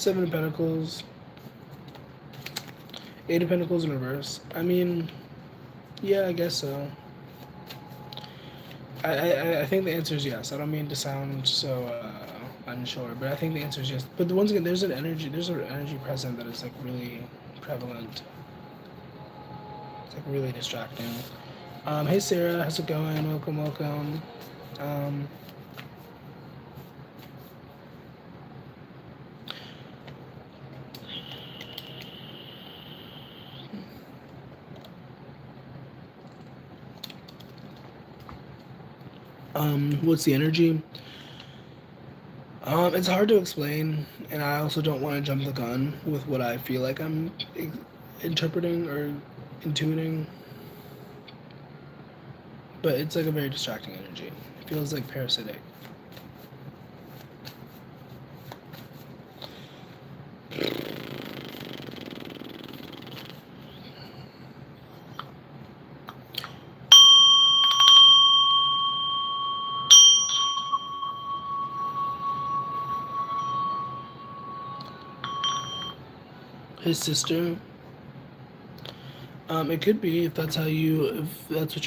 Seven of Pentacles, Eight of Pentacles in reverse. I mean, yeah, I guess so. I think the answer is yes. I don't mean to sound so unsure, but I think the answer is yes. But once again, there's an energy present that is like really prevalent. It's like really distracting. Hey Sarah, how's it going? Welcome, welcome. Um, what's the energy? It's hard to explain, and I also don't want to jump the gun with what I feel like I'm interpreting or intuiting. But it's like a very distracting energy. It feels like parasitic. His sister. It could be if that's what your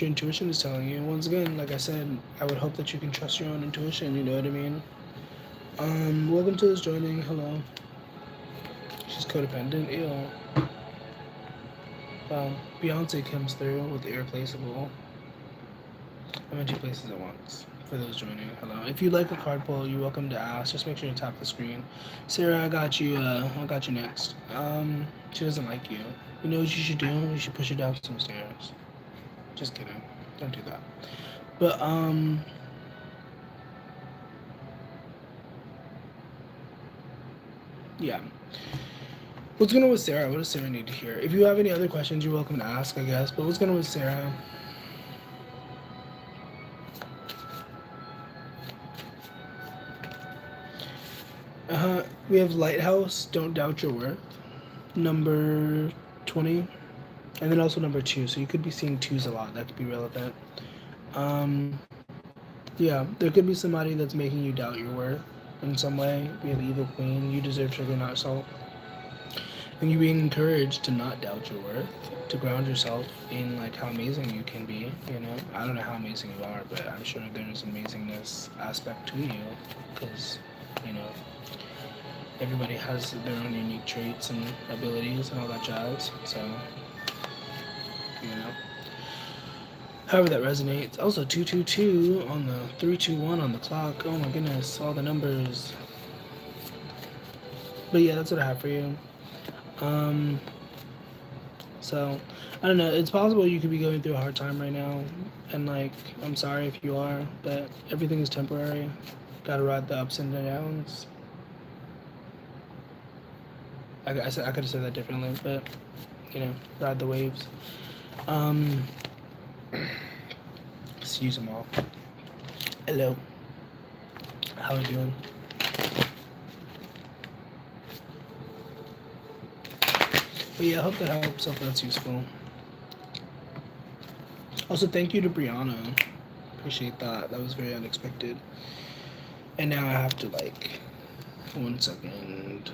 intuition is telling you. Once again, like I said, I would hope that you can trust your own intuition. You know what I mean? Welcome to this joining. Hello. She's codependent. Ew. Beyonce comes through with irreplaceable. I'm in two places at once. For those joining, hello. If you'd like a card pull, you're welcome to ask. Just make sure you tap the screen. Sarah, I got you. I got you next. She doesn't like you. You know what you should do? You should push her down some stairs. Just kidding. Don't do that. But yeah. What's going on with Sarah? What does Sarah need to hear? If you have any other questions, you're welcome to ask, I guess. But what's going on with Sarah? We have Lighthouse, Don't Doubt Your Worth, number 20, and then also number 2. So you could be seeing 2s a lot. That could be relevant. Yeah, there could be somebody that's making you doubt your worth in some way. We have Evil Queen, you deserve sugar, not salt. And you being encouraged to not doubt your worth, to ground yourself in like how amazing you can be, you know? I don't know how amazing you are, but I'm sure there's an amazingness aspect to you, because, you know, everybody has their own unique traits and abilities and all that jazz, so, you know. However that resonates. Also 222 on the 321 on the clock. Oh my goodness, all the numbers. But yeah, that's what I have for you. So I don't know. It's possible you could be going through a hard time right now, and like I'm sorry if you are, but everything is temporary. Gotta ride the ups and downs. I could have said that differently, but you know, ride the waves. Just use them all. Hello. How are you doing? But yeah, I hope that helps. Hope that's useful. Also, thank you to Brianna. Appreciate that. That was very unexpected. And now I have to like, 1 second.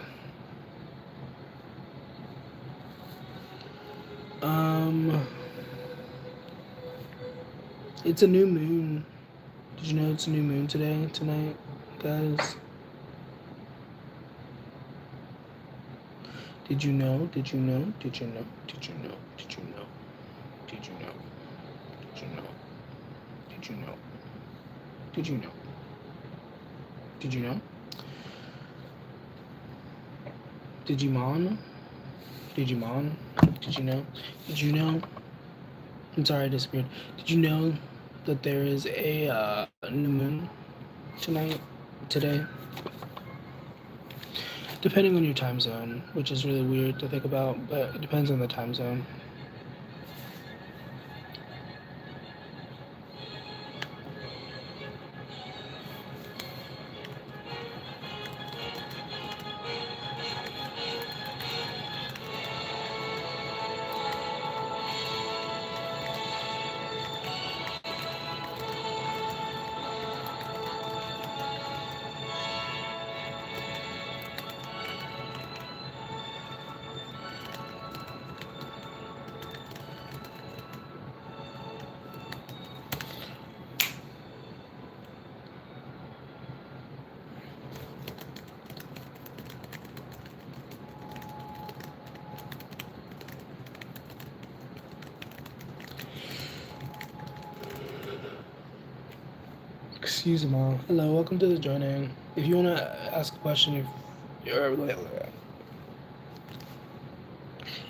It's a new moon. Did you know it's a new moon tonight, guys? Did you know? Did you know? Did you know? Did you know? Did you know? Did you know? Did you know? Did you know? Did you know? Did you know? Digimon? Digimon? Did you know? Did you know? I'm sorry I disappeared. Did you know that there is a new moon today? Depending on your time zone, which is really weird to think about, but it depends on the time zone. Excuse me, all. Hello, welcome to the joining. If you want to ask a question, if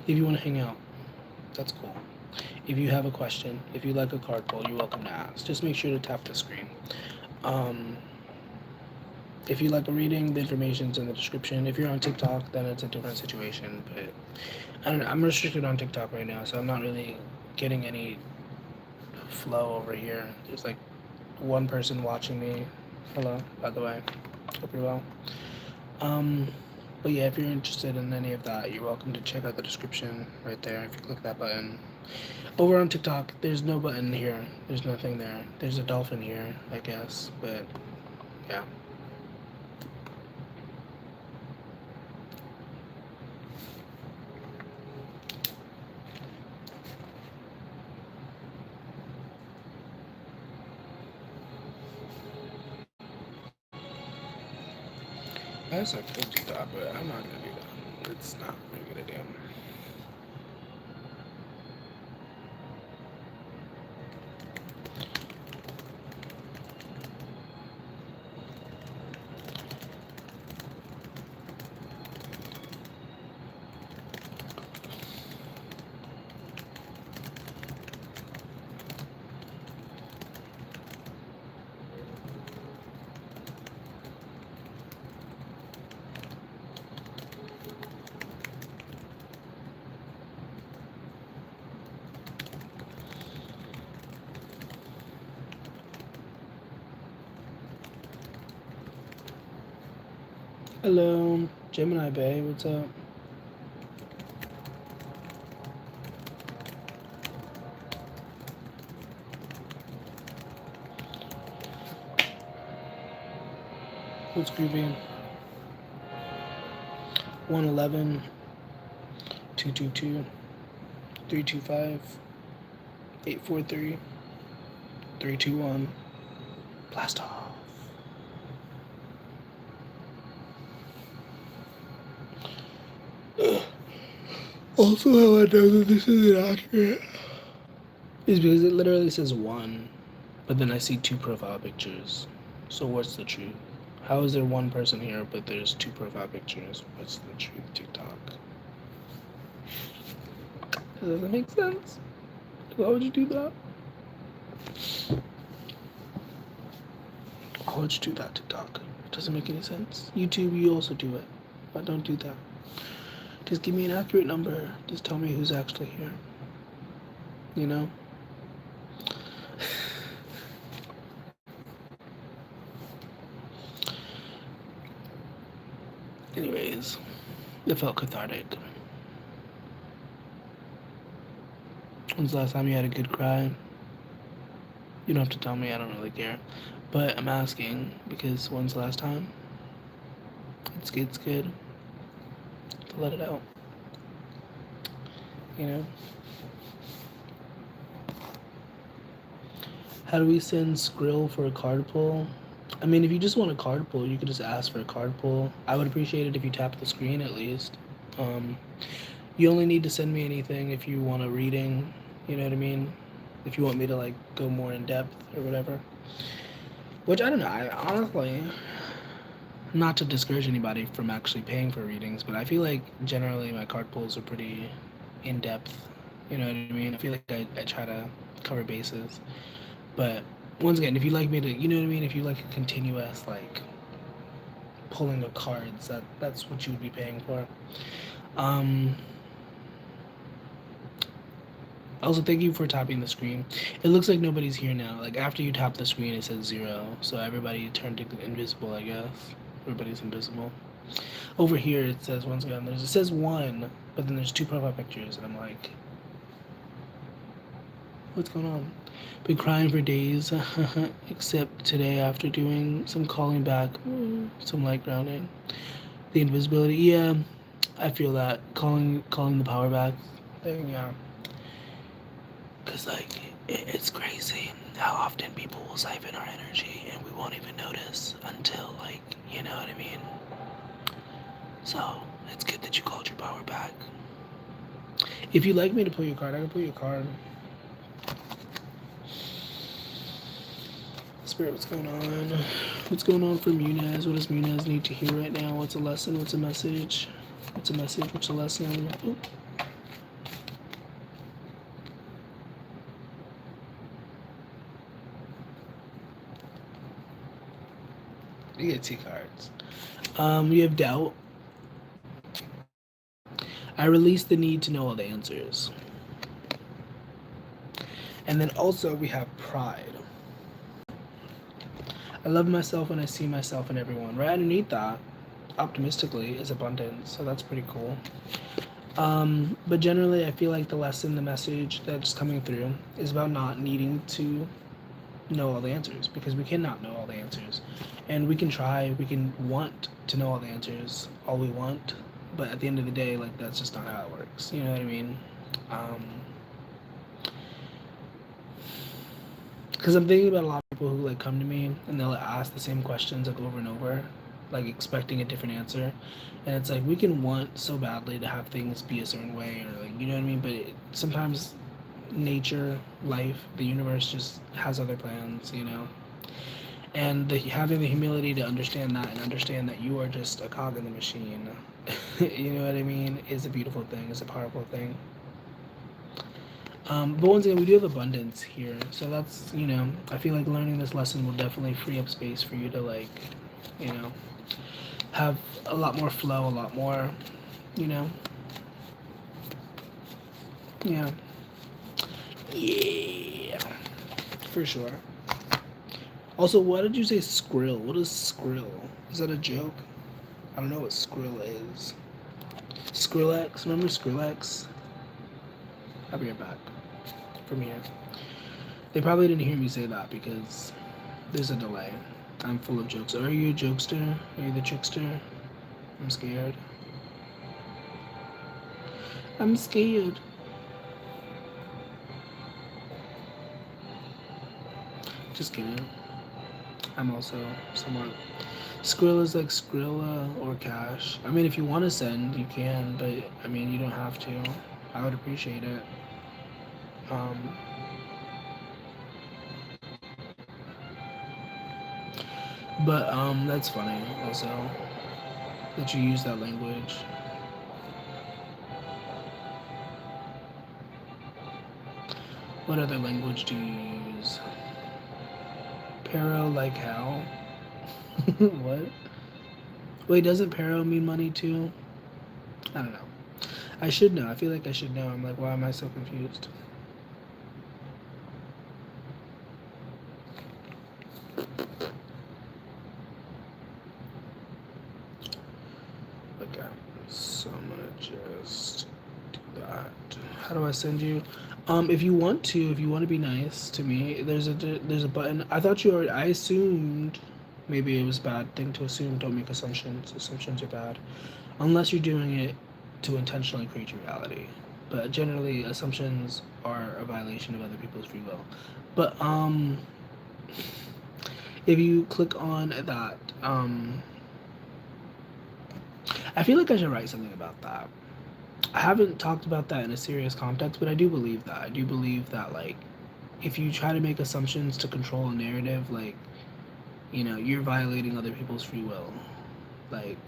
you want to hang out, that's cool. If you have a question, if you like a card pull, you're welcome to ask. Just make sure to tap the screen. If you like a reading, the information's in the description. If you're on TikTok, then it's a different situation. But I'm restricted on TikTok right now, so I'm not really getting any flow over here. There's like one person watching me. Hello, by the way. Hope you're well. But yeah, if you're interested in any of that, you're welcome to check out the description right there. If you click that button. Over on TikTok, there's no button here. There's nothing there. There's a dolphin here, I guess. But yeah. I guess I could do that, but I'm not gonna do that. It's not really gonna do. Hello, Gemini Bay, what's up? What's creepy? 111 222 325 843 321. Blast off. Also, how I know that this isn't accurate is because it literally says 1, but then I see 2 profile pictures. So what's the truth? How is there 1 person here, but there's 2 profile pictures? What's the truth, TikTok? Does that make sense? Why would you do that? Why would you do that, TikTok? It doesn't make any sense. YouTube, you also do it. But don't do that. Just give me an accurate number. Just tell me who's actually here. You know? Anyways, it felt cathartic. When's the last time you had a good cry? You don't have to tell me, I don't really care. But I'm asking because when's the last time? It's good to let it out. You know? How do we send Skrill for a card pull? I mean, if you just want a card pull, you could just ask for a card pull. I would appreciate it if you tap the screen at least. You only need to send me anything if you want a reading, you know what I mean? If you want me to like go more in depth or whatever. Which I don't know, I honestly, not to discourage anybody from actually paying for readings, but I feel like generally my card pulls are pretty in depth. You know what I mean? I feel like I try to cover bases. But once again, if you like me to, you know what I mean? If you like a continuous, like, pulling of cards, that's what you would be paying for. Also, thank you for tapping the screen. It looks like nobody's here now. Like, after you tap the screen, it says 0. So everybody turned invisible, I guess. Everybody's invisible. Over here, it says, once again, it says 1, but then there's 2 profile pictures, and I'm like, what's going on? Been crying for days, except today after doing some calling back, some light grounding. The invisibility, yeah, I feel that. Calling the power back thing, yeah. Because, like, it's crazy how often people will siphon our energy and we won't even notice until, like, you know what I mean? So, it's good that you called your power back. If you'd like me to pull your card, I can pull your card. Spirit, what's going on? What's going on for Munez? What does Munez need to hear right now? What's a lesson? What's a message? What's a message? What's a lesson? Ooh. You get 2 cards. We have doubt. I release the need to know all the answers. And then also we have pride. I love myself when I see myself in everyone. Right underneath that, optimistically, is abundance. So that's pretty cool. But generally, I feel like the lesson, the message that's coming through is about not needing to know all the answers, because we cannot know all the answers. And we can try, we can want to know all the answers all we want, but at the end of the day, like, that's just not how it works. You know what I mean? Because I'm thinking about a lot of people who like come to me and they'll ask the same questions like over and over, like expecting a different answer, and it's like we can want so badly to have things be a certain way, or like, you know what I mean, but sometimes nature, life, the universe just has other plans, you know. And having the humility to understand that, and understand that you are just a cog in the machine, you know what I mean, is a beautiful thing, is a powerful thing. But once again, we do have abundance here, so that's, you know, I feel like learning this lesson will definitely free up space for you to, like, you know, have a lot more flow, a lot more, you know, yeah, for sure. Also, why did you say skrill? What is skrill? Is that a joke? I don't know what skrill is. Skrillex, remember Skrillex? I'll be right back from here. They probably didn't hear me say that because there's a delay. I'm full of jokes. Are you a jokester? Are you the trickster? I'm scared. I'm scared. Just kidding. I'm also somewhat. Skrill is like Skrilla or Cash. I mean, if you want to send, you can, but I mean, you don't have to. I would appreciate it. Um, but that's funny also that you use that language. What other language do you use? Pero like hell? What? Wait, doesn't pero mean money too? I don't know. I should know. I feel like I should know. I'm like, why am I so confused? Okay, so I'm gonna just do that. How do I send you? If you want to, if you want to be nice to me, there's a button. I thought you already. I assumed maybe it was a bad thing to assume. Don't make assumptions. Assumptions are bad, unless you're doing it to intentionally create your reality. But generally, assumptions are a violation of other people's free will. But if you click on that, I feel like I should write something about that. I haven't talked about that in a serious context, but I do believe that. I do believe that, like, if you try to make assumptions to control a narrative, like, you know, you're violating other people's free will. Like,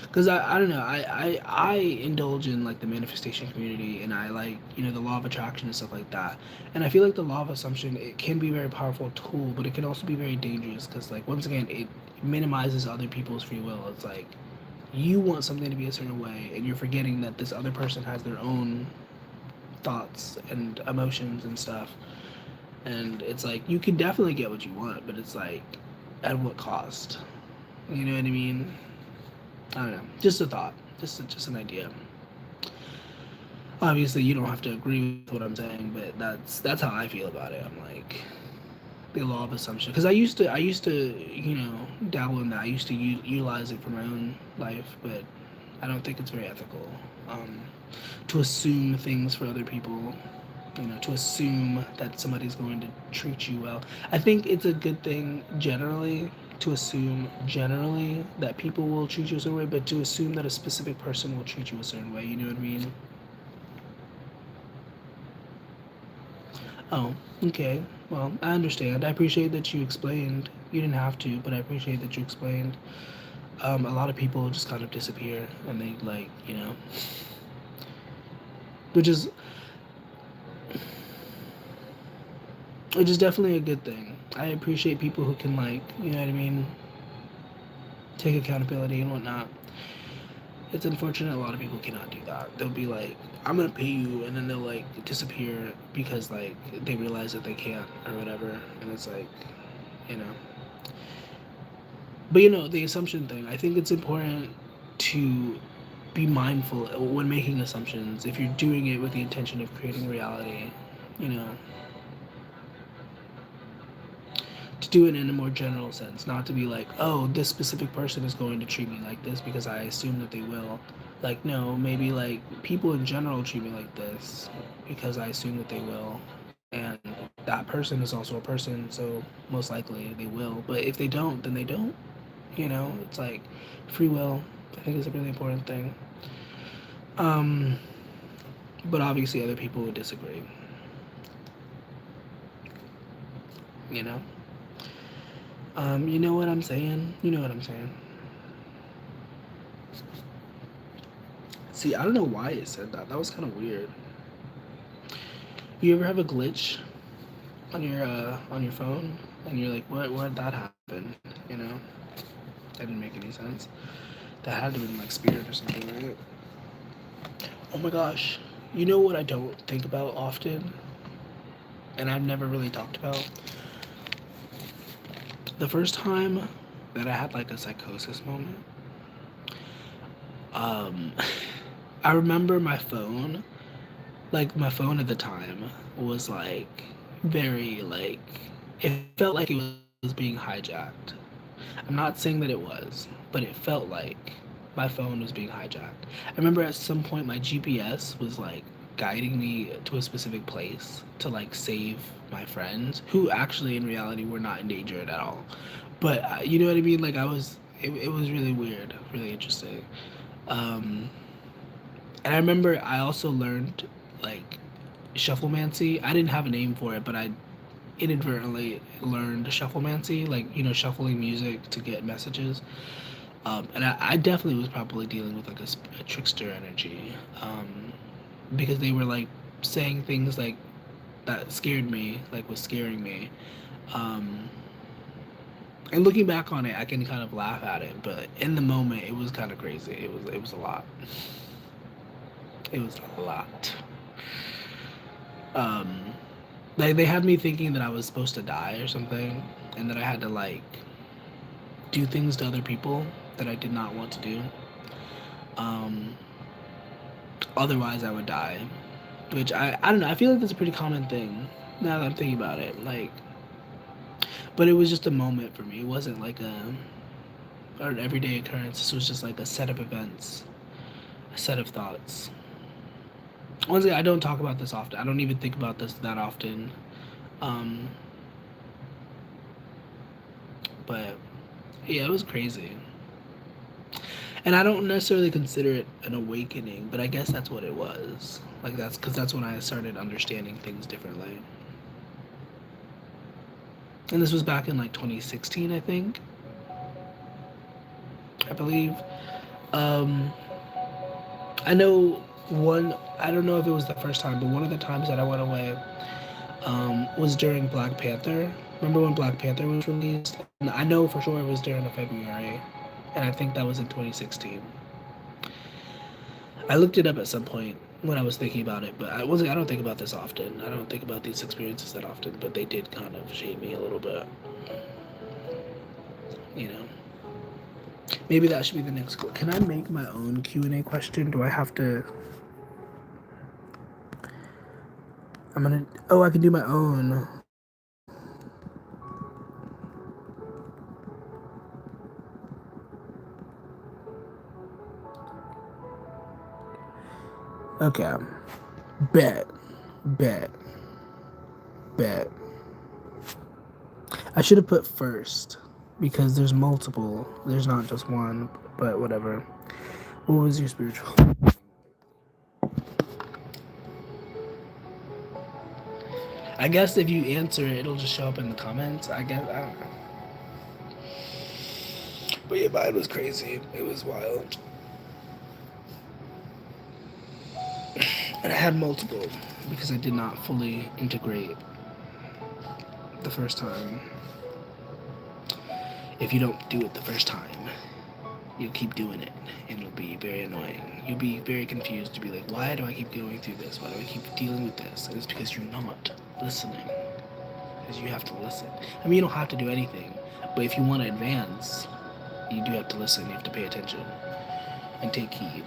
because I don't know, I indulge in, like, the manifestation community, and I like, you know, the law of attraction and stuff like that. And I feel like the law of assumption, it can be a very powerful tool, but it can also be very dangerous because, like, once again, it minimizes other people's free will. It's like, you want something to be a certain way, and you're forgetting that this other person has their own thoughts and emotions and stuff. And it's like, you can definitely get what you want, but it's like, at what cost? You know what I mean? I don't know. Just a thought. Just an idea. Obviously, you don't have to agree with what I'm saying, but that's how I feel about it. I'm like, the law of assumption, because I used to you know, dabble in that. I used to utilize it for my own life, but I don't think it's very ethical to assume things for other people, you know, to assume that somebody's going to treat you well. I think it's a good thing generally to assume generally that people will treat you a certain way, but to assume that a specific person will treat you a certain way, you know what I mean? Oh, okay. Well, I understand. I appreciate that you explained. You didn't have to, but I appreciate that you explained. A lot of people just kind of disappear, and they like, which is which is definitely a good thing. I appreciate people who can like, you know what I mean, take accountability and whatnot. It's unfortunate a lot of people cannot do that. They'll be like, I'm gonna pay you, and then they'll like disappear because like they realize that they can't or whatever, and it's like, you know. But the assumption thing, I think it's important to be mindful when making assumptions. If you're doing it with the intention of creating reality, you know, to do it in a more general sense, not to be like, oh, this specific person is going to treat me like this because I assume that they will. Like, no, maybe like people in general treat me like this because I assume that they will. And that person is also a person, so most likely they will. But if they don't, then they don't. It's like free will, I think, is a really important thing. Um, but obviously, other people would disagree. You know? You know what I'm saying? You know what I'm saying. See, I don't know why it said that. That was kind of weird. You ever have a glitch on your phone, and you're like, what did that happen? That didn't make any sense. That had to have been like Spirit or something, right? Oh my gosh. You know what I don't think about often, and I've never really talked about? The first time that I had like a psychosis moment, um, I remember my phone at the time was like very like, it felt like it was being hijacked. I'm not saying that it was, but it felt like my phone was being hijacked. I remember at some point my GPS was like guiding me to a specific place to like save my friends who actually in reality were not endangered at all. But you know what I mean? Like it was really weird, really interesting. Um, and I remember I also learned like shufflemancy. I didn't have a name for it, but I inadvertently learned shufflemancy, like shuffling music to get messages. And I definitely was probably dealing with like a trickster energy, because they were like saying things like that scared me, like was scaring me. Um, and looking back on it, I can kind of laugh at it, but in the moment, it was kind of crazy. It was a lot. It was a lot. Um, like they had me thinking that I was supposed to die or something, and that I had to like do things to other people that I did not want to do. Um, Otherwise, I would die. Which I don't know. I feel like that's a pretty common thing now that I'm thinking about it. Like, but it was just a moment for me. It wasn't like an everyday occurrence. This was just like a set of events, a set of thoughts. Honestly, I don't talk about this often. I don't even think about this that often. Um, but yeah, it was crazy. And I don't necessarily consider it an awakening, but I guess that's what it was. Like that's because that's when I started understanding things differently. And this was back in like 2016, I think. I believe. Um, I know one. I don't know if it was the first time, but one of the times that I went away was during Black Panther. Remember when Black Panther was released? And I know for sure it was during the February, and I think that was in 2016. I looked it up at some point when I was thinking about it, but I wasn't. I don't think about this often. I don't think about these experiences that often, but they did kind of shape me a little bit. You know, maybe that should be the next. Can I make my own Q&A question? Do I have to? I'm gonna. Oh, I can do my own. Okay. Bet. Bet. Bet. I should have put first because there's multiple. There's not just one, but whatever. What was your spiritual? I guess if you answer it, it'll just show up in the comments. I guess I don't know. But yeah, mine was crazy. It was wild. And I had multiple because I did not fully integrate the first time. If you don't do it the first time, you'll keep doing it and it'll be very annoying. You'll be very confused to be like, why do I keep going through this? Why do I keep dealing with this? And it's because you're not listening. Because you have to listen. I mean, you don't have to do anything, but if you want to advance, you do have to listen. You have to pay attention and take heed.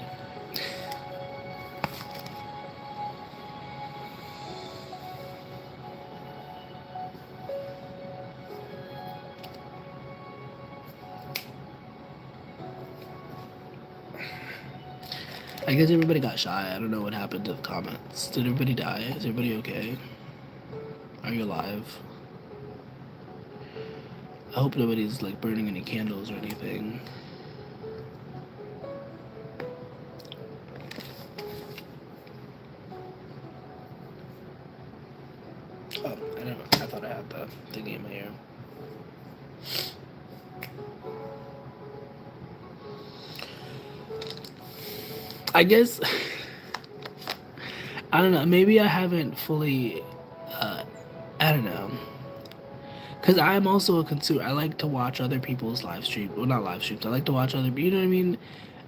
I guess everybody got shy. I don't know what happened to the comments. Did everybody die? Is everybody okay? Are you alive? I hope nobody's like burning any candles or anything. Oh, I thought I had the thingy in my ear. I guess I don't know. Maybe I haven't fully. I don't know. Because I'm also a consumer. I like to watch other people's live streams. Well, not live streams. I like to watch other. You know what I mean?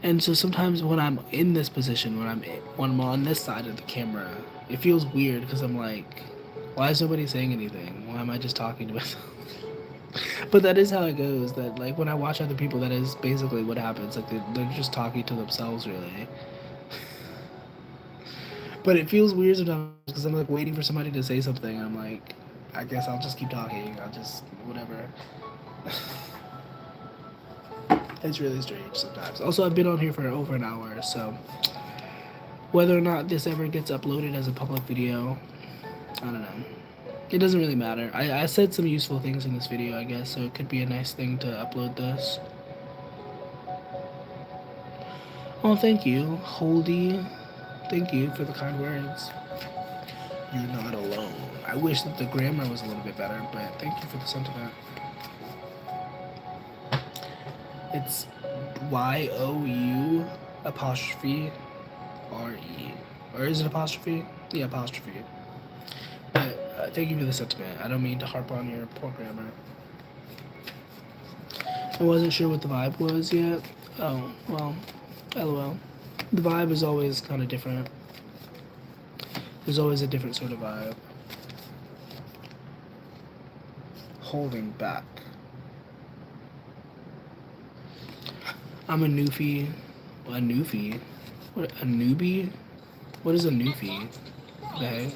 And so sometimes when I'm in this position, when I'm on this side of the camera, it feels weird because I'm like, why is nobody saying anything? Why am I just talking to myself? But that is how it goes. That like when I watch other people, that is basically what happens. Like they're just talking to themselves, really. But it feels weird sometimes because I'm like waiting for somebody to say something. I'm like, I guess I'll just keep talking. I'll just whatever. It's really strange sometimes. Also, I've been on here for over an hour, so whether or not this ever gets uploaded as a public video, I don't know. It doesn't really matter. I said some useful things in this video, I guess, so it could be a nice thing to upload this. Oh, thank you, Holdy. Thank you for the kind words. You're not alone. I wish that the grammar was a little bit better, but thank you for the sentiment. It's YOU apostrophe RE. Or is it apostrophe? Yeah, apostrophe. But thank you for the sentiment. I don't mean to harp on your poor grammar. I wasn't sure what the vibe was yet. Oh, well, LOL. The vibe is always kind of different. There's always a different sort of vibe. Holding back. I'm a newfie. A newfie? What? A newbie? What is a newfie? Okay.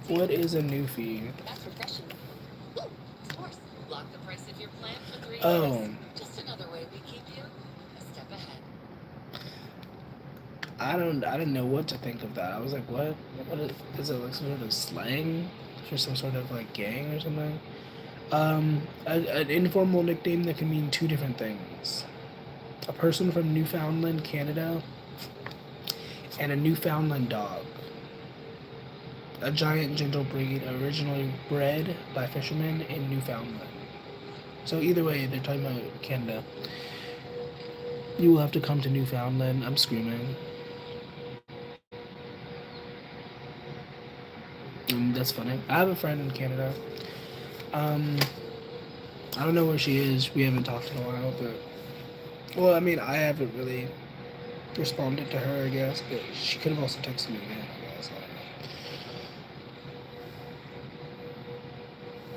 What is a newfie? Oh. Just another way we keep you a step ahead. I didn't know what to think of that. I was like, what? What is it like some sort of slang for some sort of like gang or something? An informal nickname that can mean two different things. A person from Newfoundland, Canada, and a Newfoundland dog. A giant gentle breed originally bred by fishermen in Newfoundland. So either way, they're talking about Canada. You will have to come to Newfoundland. I'm screaming. That's funny. I have a friend in Canada. I don't know where she is. We haven't talked in a while, but well, I mean, I haven't really responded to her, I guess, but she could have also texted me again, I guess. I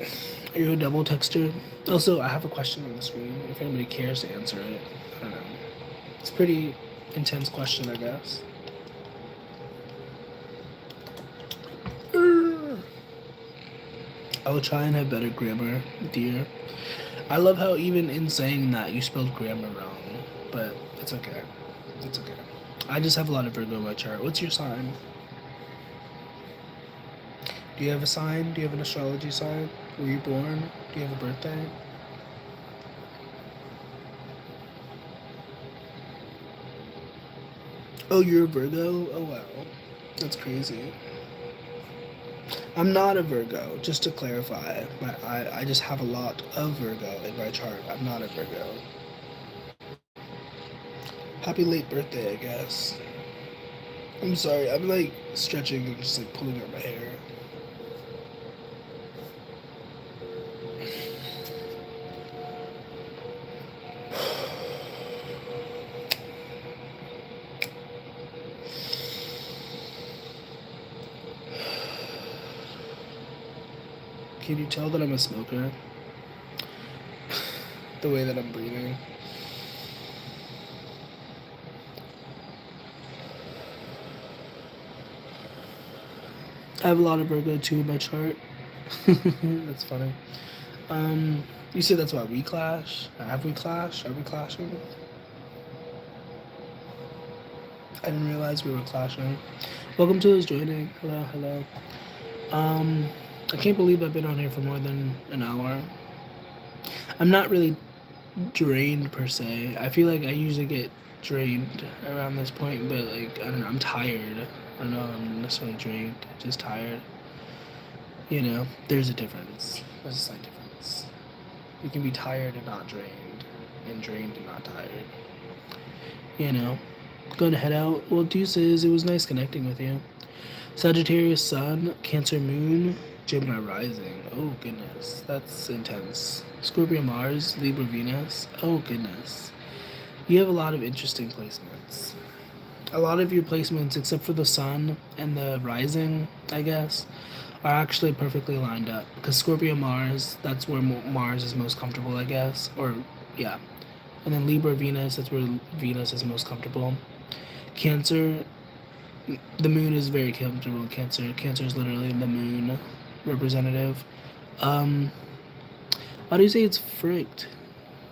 don't know. Are you a double texter? Also, I have a question on the screen. If anybody cares to answer it, I don't know. It's a pretty intense question, I guess. I will try and have better grammar, dear. I love how even in saying that you spelled grammar wrong, but it's okay. It's okay. I just have a lot of Virgo in my chart. What's your sign? Do you have a sign? Do you have an astrology sign? Were you born? Do you have a birthday? Oh, you're a Virgo? Oh, wow. That's crazy. I'm not a Virgo, just to clarify. I just have a lot of Virgo in my chart. I'm not a Virgo. Happy late birthday, I guess. I'm sorry, I'm like stretching and just like pulling out my hair. Can you tell that I'm a smoker? The way that I'm breathing. I have a lot of Virgo too in my chart. That's funny. You said that's why we clash? Have we clashed? Are we clashing? I didn't realize we were clashing. Welcome to those joining. Hello, hello. I can't believe I've been on here for more than an hour. I'm not really drained per se. I feel like I usually get drained around this point, but like I don't know, I'm tired. I don't know, I'm necessarily drained, just tired. You know, there's a difference. There's a slight difference. You can be tired and not drained, and drained and not tired. You know, going to head out. Well, deuces. It was nice connecting with you. Sagittarius Sun, Cancer Moon, Gemini Rising. Oh goodness, that's intense. Scorpio Mars, Libra Venus. Oh goodness, you have a lot of interesting placements. A lot of your placements, except for the Sun and the Rising, I guess, are actually perfectly lined up. Because Scorpio Mars, that's where Mars is most comfortable, I guess. Or yeah, and then Libra Venus, that's where Venus is most comfortable. Cancer, the moon is very comfortable in Cancer. Cancer is literally the moon representative. Um, how do you say it's fricked?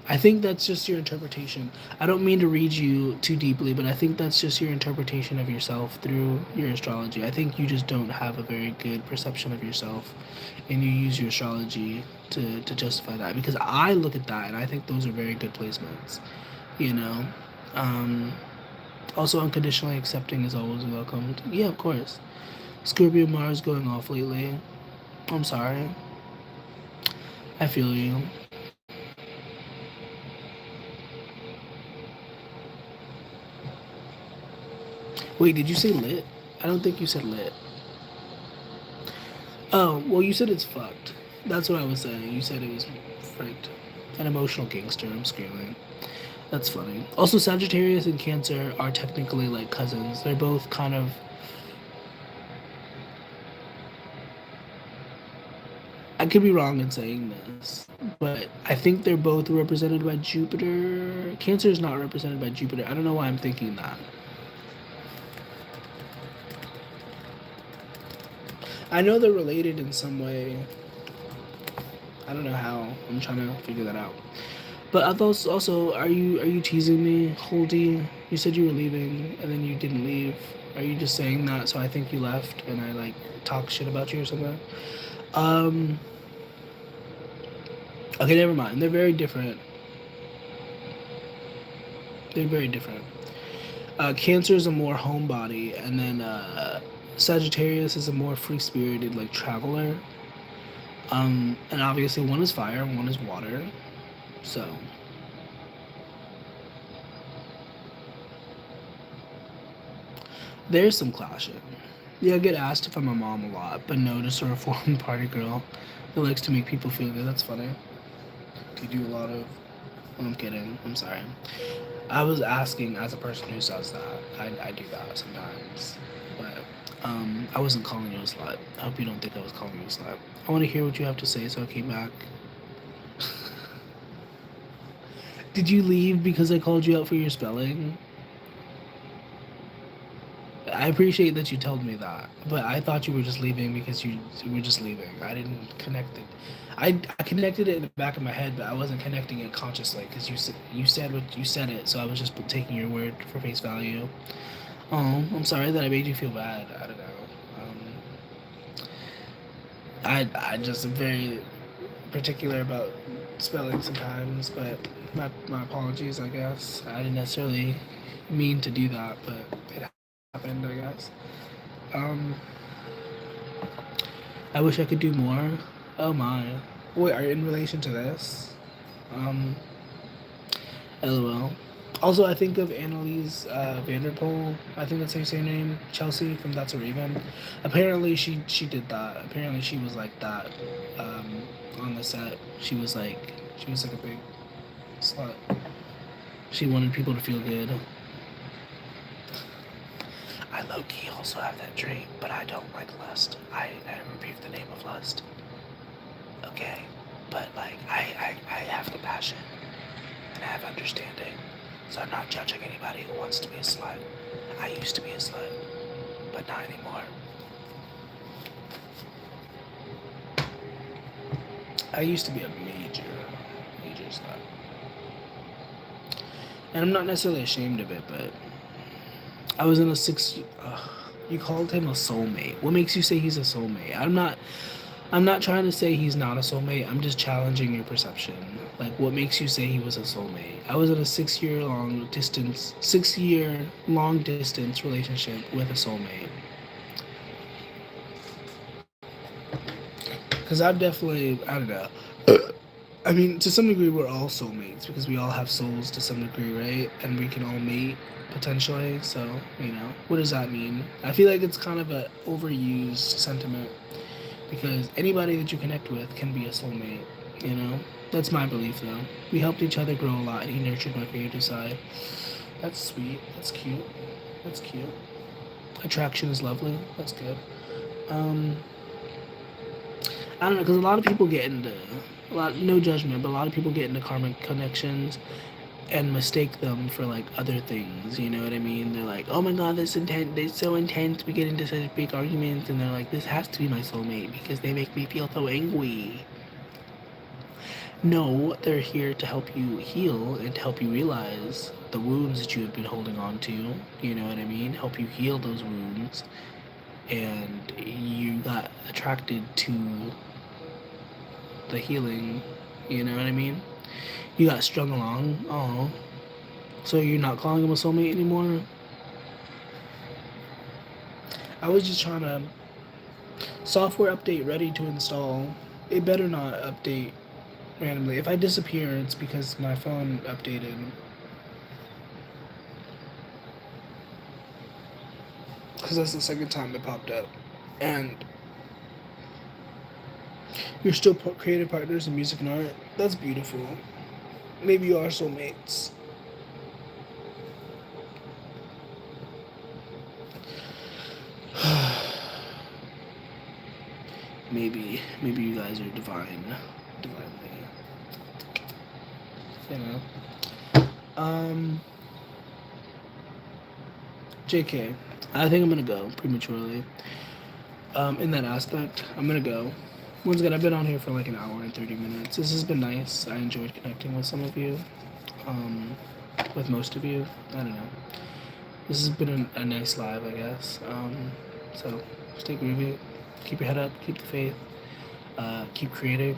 I think that's just your interpretation. I don't mean to read you too deeply, but I think that's just your interpretation of yourself through your astrology. I think you just don't have a very good perception of yourself, and you use your astrology to justify that. Because I look at that and I think those are very good placements. You know? Um, Also, unconditionally accepting is always welcomed. Yeah, of course. Scorpio Mars going off lately. I'm sorry. I feel you. Wait, did you say lit? I don't think you said lit. Oh, well, you said it's fucked. That's what I was saying. You said it was fricked. An emotional gangster. I'm screaming. That's funny. Also, Sagittarius and Cancer are technically like cousins. They're both kind of. I could be wrong in saying this, but I think they're both represented by Jupiter. Cancer is not represented by Jupiter. I don't know why I'm thinking that. I know they're related in some way. I don't know how. I'm trying to figure that out. But I thought also, are you teasing me, Holdy? You said you were leaving and then you didn't leave. Are you just saying that so I think you left and I like talk shit about you or something? Um. Okay, never mind. They're very different. They're very different. Cancer is a more homebody, and then Sagittarius is a more free spirited like traveler. And obviously one is fire, one is water. So there's some clashing. Yeah, I get asked if I'm a mom a lot, but no, just a reformed party girl that likes to make people feel good. That's funny. You do a lot of. I'm kidding. I'm sorry. I was asking as a person who says that. I do that sometimes. But I wasn't calling you a slut. I hope you don't think I was calling you a slut. I want to hear what you have to say, so I came back. Did you leave because I called you out for your spelling? I appreciate that you told me that, but I thought you were just leaving because you were just leaving. I didn't connect it. I connected it in the back of my head, but I wasn't connecting it consciously because you said what you said it, so I was just taking your word for face value. Oh, I'm sorry that I made you feel bad. I don't know. I just am very particular about spelling sometimes, but my apologies. I guess I didn't necessarily mean to do that, but it happened. I guess. Um, I wish I could do more. Oh my. Wait, are you in relation to this? Um, LOL. Also, I think of Annalise Vanderpool. I think that's how you say her name. Chelsea from That's a Raven. Apparently, she did that. Apparently, she was like that on the set. She was like a big slut. She wanted people to feel good. I low key also have that trait, but I don't like lust. I repeat the name of lust. Okay, but like I have compassion and I have understanding. So I'm not judging anybody who wants to be a slut. I used to be a slut, but not anymore. I used to be a major slut. And I'm not necessarily ashamed of it, but I was in a you called him a soulmate. What makes you say he's a soulmate? I'm not trying to say he's not a soulmate. I'm just challenging your perception. Like, what makes you say he was a soulmate? I was in a 6 year long distance relationship with a soulmate. Because I've definitely, I don't know. I mean, to some degree, we're all soulmates because we all have souls to some degree, right? And we can all mate potentially. So, what does that mean? I feel like it's kind of an overused sentiment because anybody that you connect with can be a soulmate. You know, that's my belief, though. We helped each other grow a lot. He nurtured my creative side. That's sweet. That's cute. That's cute. Attraction is lovely. That's good. Um, I don't know, because a lot of people get into no judgment, but a lot of people get into karmic connections and mistake them for like other things. You know what I mean? They're like, oh my god, this intense. They're so intense. We get into such big arguments, and they're like, this has to be my soulmate because they make me feel so angry. No, they're here to help you heal and to help you realize the wounds that you have been holding on to. You know what I mean? Help you heal those wounds, and you got attracted to the healing. You know what I mean? You got strung along. Oh, so you're not calling him a soulmate anymore? I was just trying to software update ready to install. It better not update randomly. If I disappear, it's because my phone updated. Because that's the second time it popped up. And you're still creative partners in music and art. That's beautiful. Maybe you are soulmates. maybe you guys are divinely, you know. JK, I think I'm gonna go prematurely. In that aspect, I'm gonna go. Once again, I've been on here for like an hour and 30 minutes. This has been nice. I enjoyed connecting with some of you. With most of you, I don't know. This has been a nice live, I guess. So stay groovy, keep your head up, keep the faith, keep creating,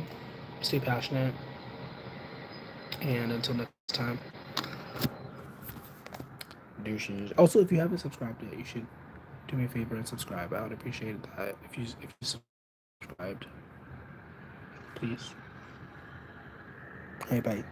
stay passionate, and until next time, douches. Also, if you haven't subscribed yet, you should do me a favor and subscribe. I would appreciate that if you subscribed, please. Hey, bye.